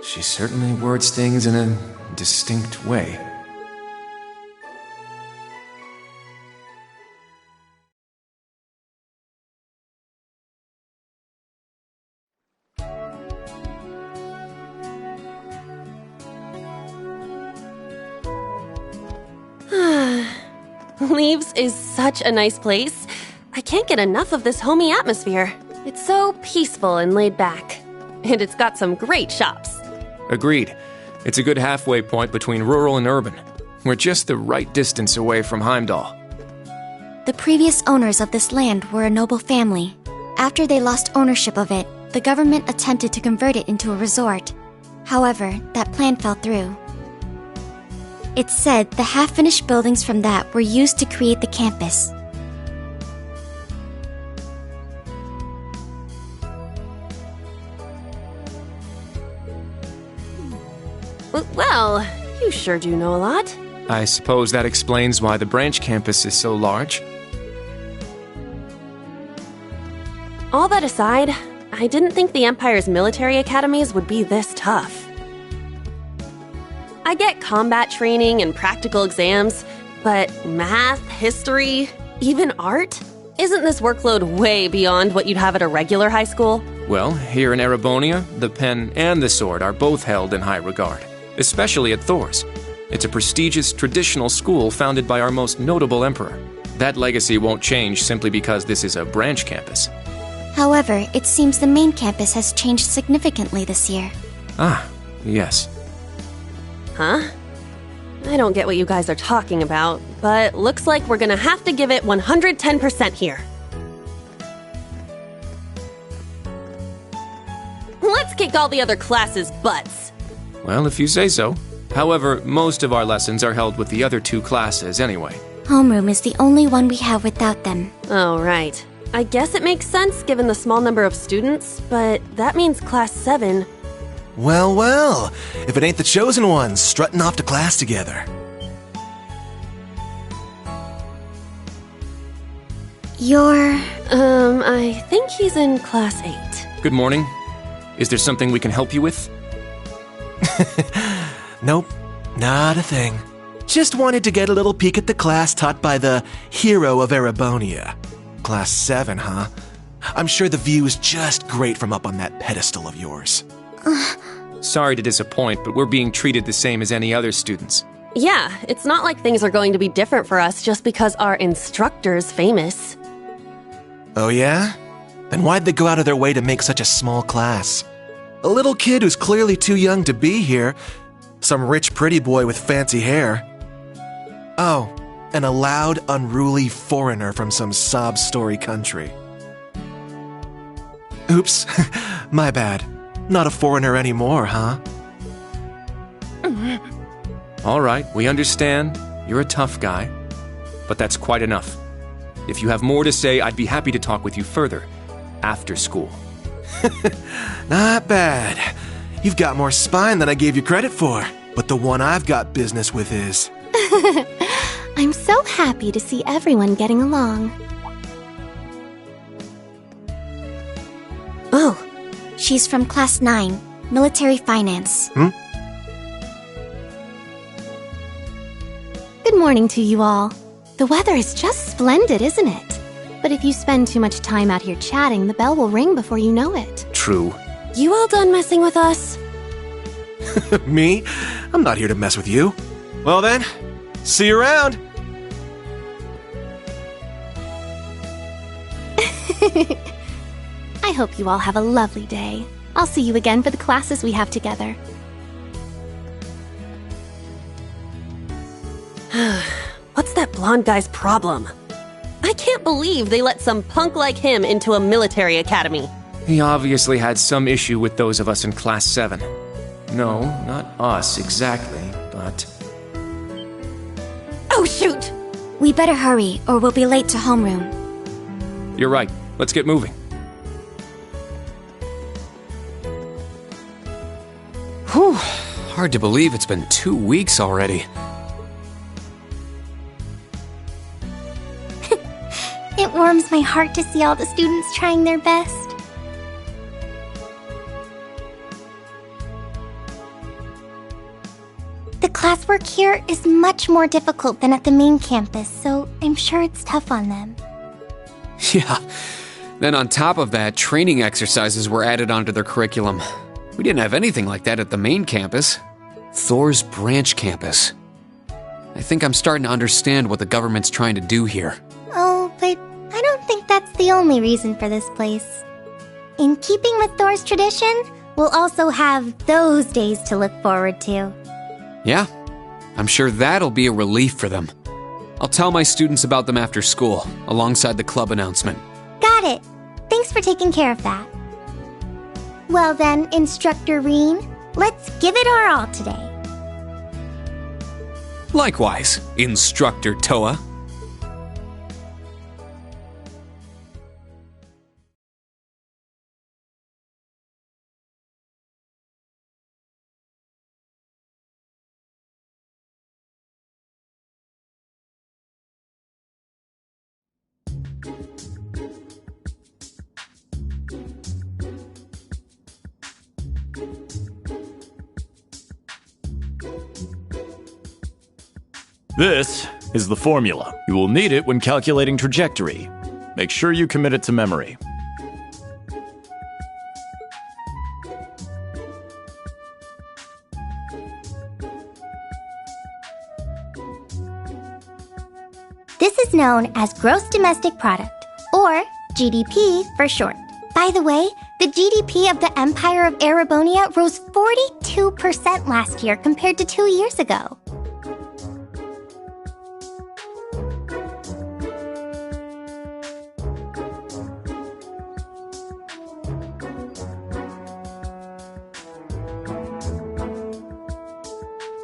She certainly words things in a distinct way. Leaves is such a nice place. I can't get enough of this homey atmosphere. It's so peaceful and laid back. And it's got some great shops. Agreed. It's a good halfway point between rural and urban. We're just the right distance away from Heimdall. The previous owners of this land were a noble family. After they lost ownership of it, the government attempted to convert it into a resort. However, that plan fell through. It's said the half-finished buildings from that were used to create the campus. Well, you sure do know a lot. I suppose that explains why the branch campus is so large. All that aside, I didn't think the Empire's military academies would be this tough. I get combat training and practical exams, but math, history, even art? Isn't this workload way beyond what you'd have at a regular high school? Well, here in Erebonia, the pen and the sword are both held in high regard, especially at Thor's. It's a prestigious traditional school founded by our most notable emperor. That legacy won't change simply because this is a branch campus. However, it seems the main campus has changed significantly this year. Ah, yes. Huh? I don't get what you guys are talking about, but looks like we're gonna have to give it 110% here. Let's kick all the other classes' butts. Well, if you say so. However, most of our lessons are held with the other two classes anyway. Homeroom is the only one we have without them. Oh, right. I guess it makes sense given the small number of students, but that means Class 7... Well, well, if it ain't the chosen ones strutting off to class together. You're... I think he's in Class 8. Good morning. Is there something we can help you with? Nope, not a thing. Just wanted to get a little peek at the class taught by the hero of Erebonia. Class 7, huh? I'm sure the view is just great from up on that pedestal of yours. Sorry to disappoint, but we're being treated the same as any other students. Yeah, it's not like things are going to be different for us just because our instructor's famous. Oh yeah? Then why'd they go out of their way to make such a small class? A little kid who's clearly too young to be here. Some rich pretty boy with fancy hair. Oh, and a loud, unruly foreigner from some sob story country. Oops, my bad. Not a foreigner anymore, huh? All right, we understand. You're a tough guy. But that's quite enough. If you have more to say, I'd be happy to talk with you further. After school. Not bad. You've got more spine than I gave you credit for. But the one I've got business with is... I'm so happy to see everyone getting along. Oh. She's from Class 9, Military Finance. Good morning to you all. The weather is just splendid, isn't it? But if you spend too much time out here chatting, the bell will ring before you know it. True. You all done messing with us? Me? I'm not here to mess with you. Well then, see you around. I hope you all have a lovely day. I'll see you again for the classes we have together. What's that blonde guy's problem? I can't believe they let some punk like him into a military academy. He obviously had some issue with those of us in Class 7. No, not us exactly, but... Oh, shoot! We better hurry, or we'll be late to homeroom. You're right. Let's get moving. Whew. Hard to believe it's been 2 weeks already. It warms my heart to see all the students trying their best. The classwork here is much more difficult than at the main campus, so I'm sure it's tough on them. Yeah. Then on top of that, training exercises were added onto their curriculum. We didn't have anything like that at the main campus. Thor's branch campus. I think I'm starting to understand what the government's trying to do here. Oh, but I don't think that's the only reason for this place. In keeping with Thor's tradition, we'll also have those days to look forward to. Yeah, I'm sure that'll be a relief for them. I'll tell my students about them after school, alongside the club announcement. Got it. Thanks for taking care of that. Well then, Instructor Reen, let's give it our all today. Likewise, Instructor Toa. This is the formula. You will need it when calculating trajectory. Make sure you commit it to memory. This is known as Gross Domestic Product, or GDP for short. By the way, the GDP of the Empire of Erebonia rose 42% last year compared to 2 years ago.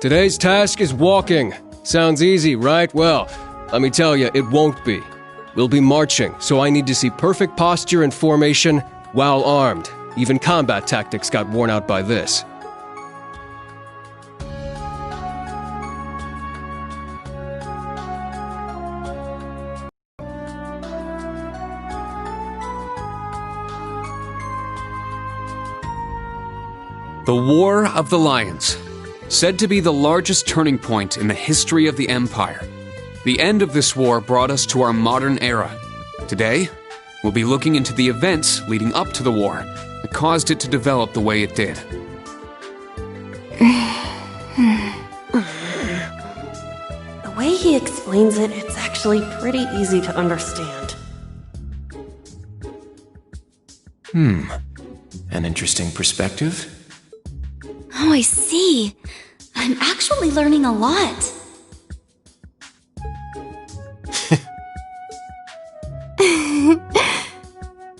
Today's task is walking. Sounds easy, right? Well, let me tell you, it won't be. We'll be marching, so I need to see perfect posture and formation while armed. Even combat tactics got worn out by this. The War of the Lions. Said to be the largest turning point in the history of the Empire. The end of this war brought us to our modern era. Today, we'll be looking into the events leading up to the war that caused it to develop the way it did. The way he explains it, it's actually pretty easy to understand. An interesting perspective. Oh, I see. I'm actually learning a lot.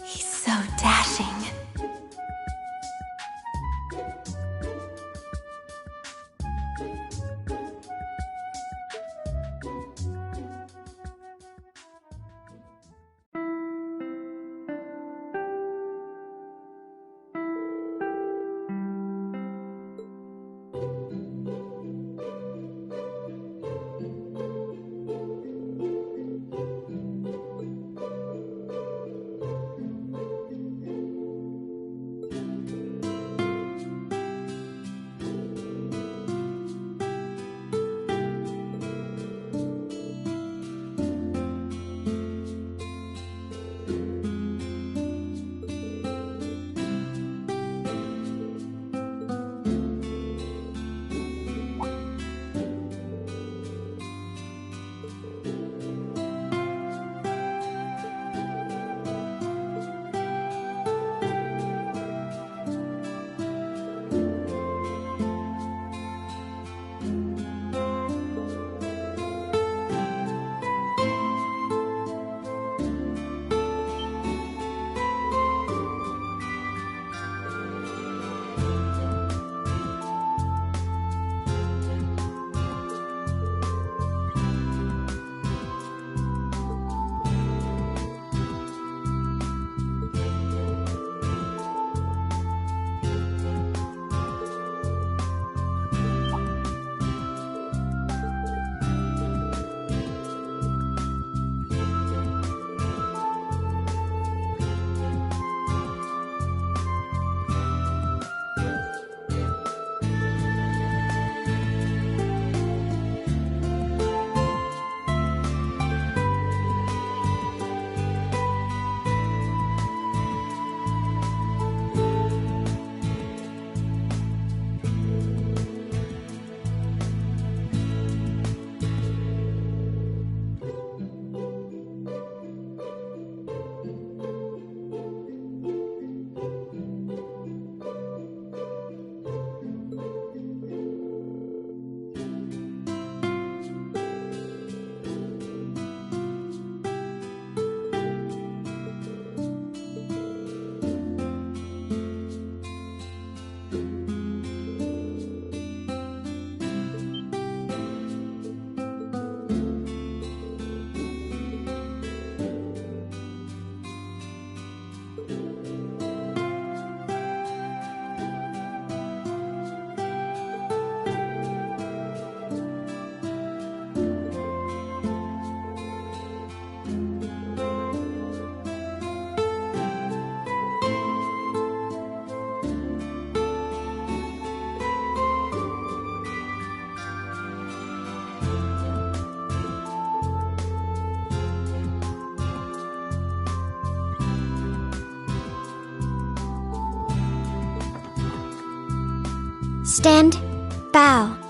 He's so dashing. Stand. Bow.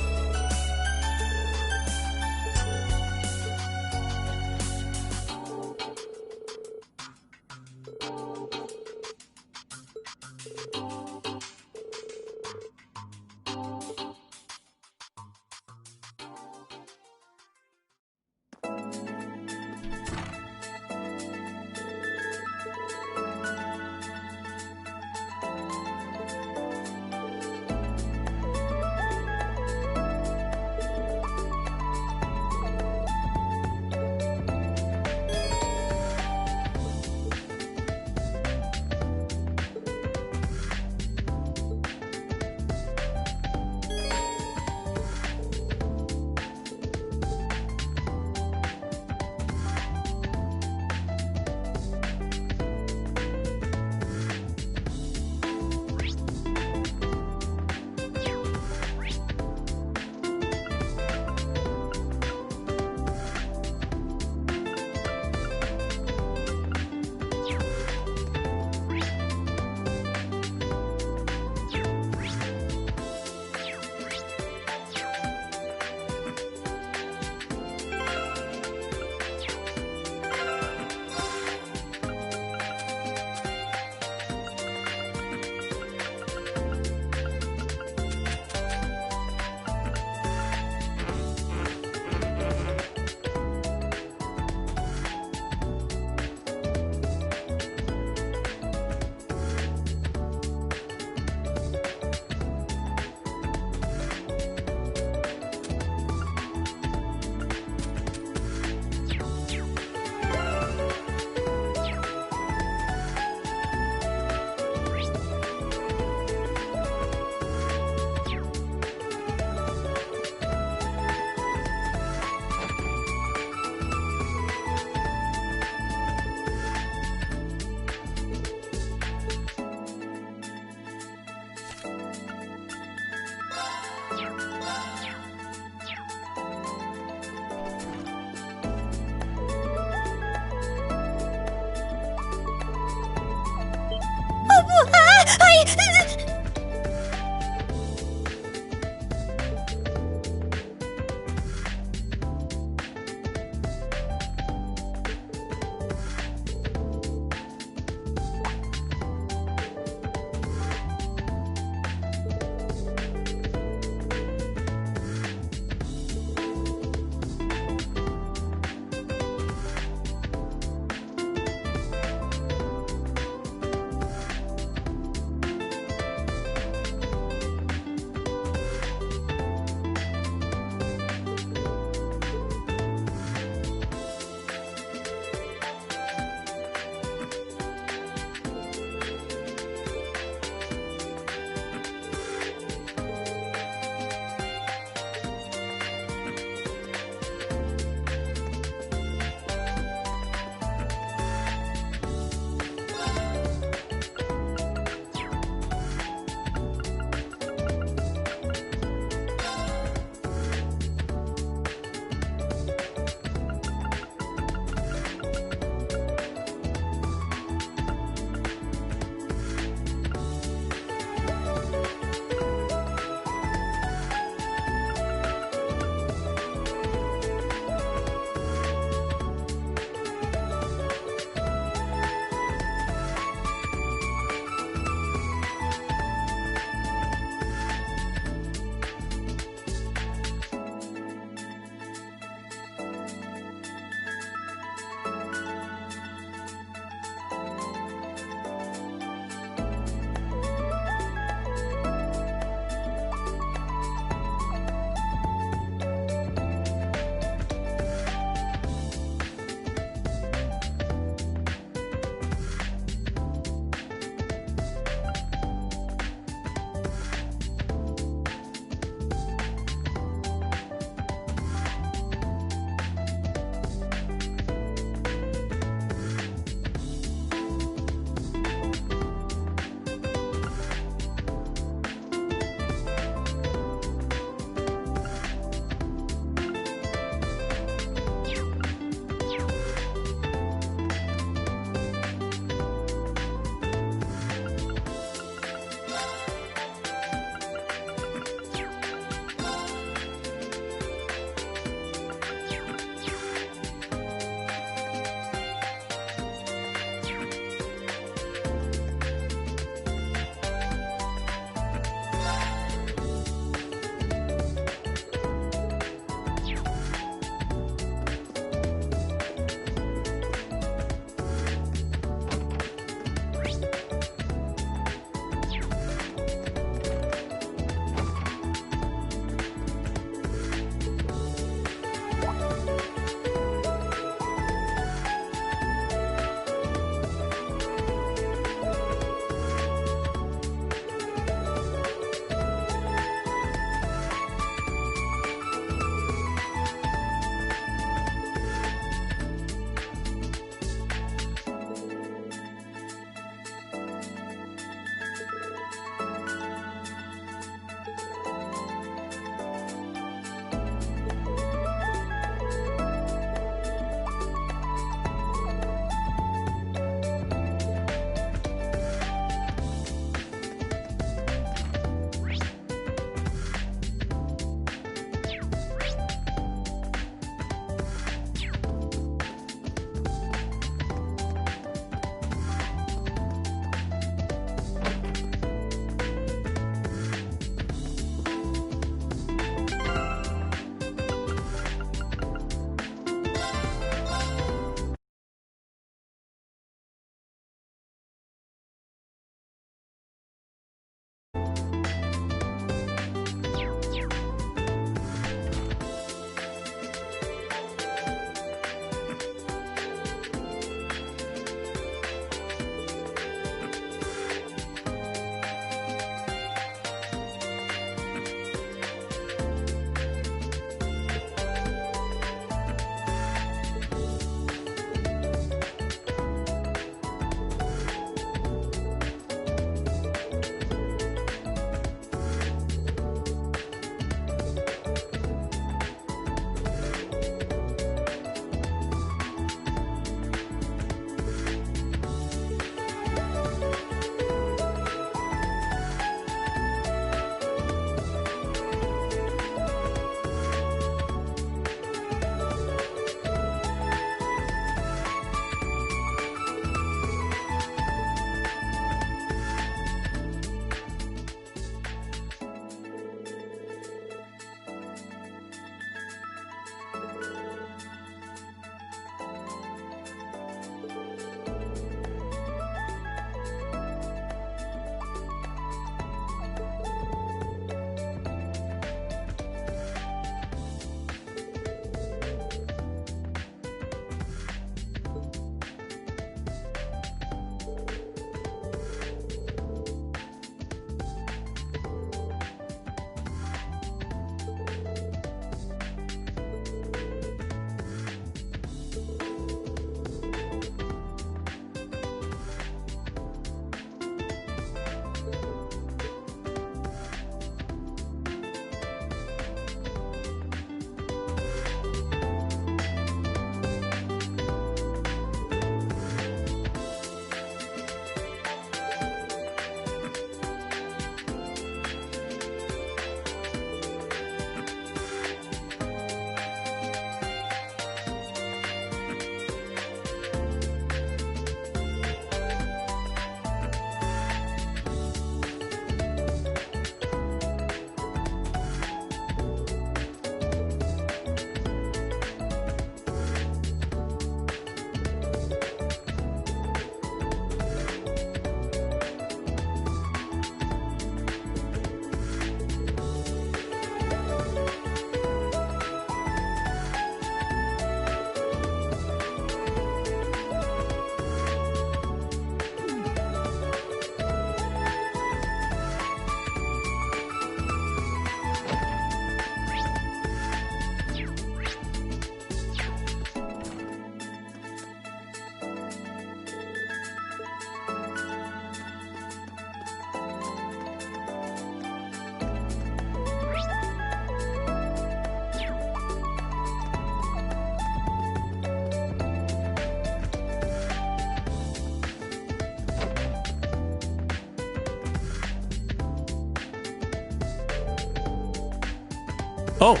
Oh,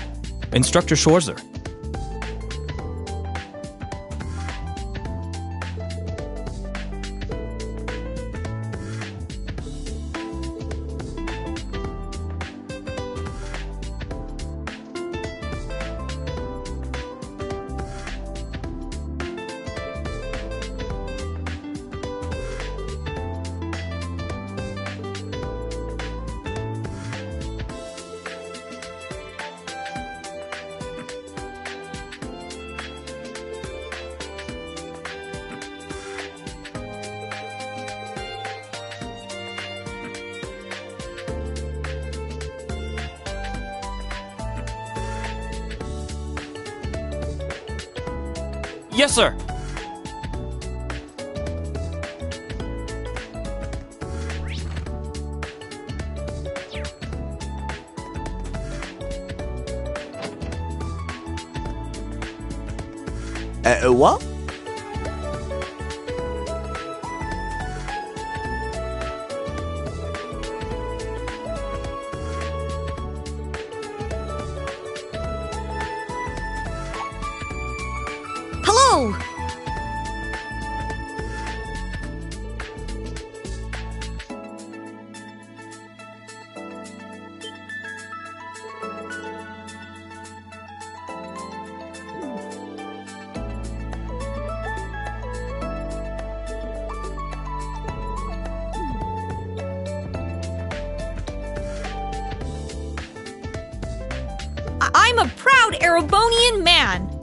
Instructor Schwarzer. Yes, sir. What? Hello! I'm a proud Erebonian man.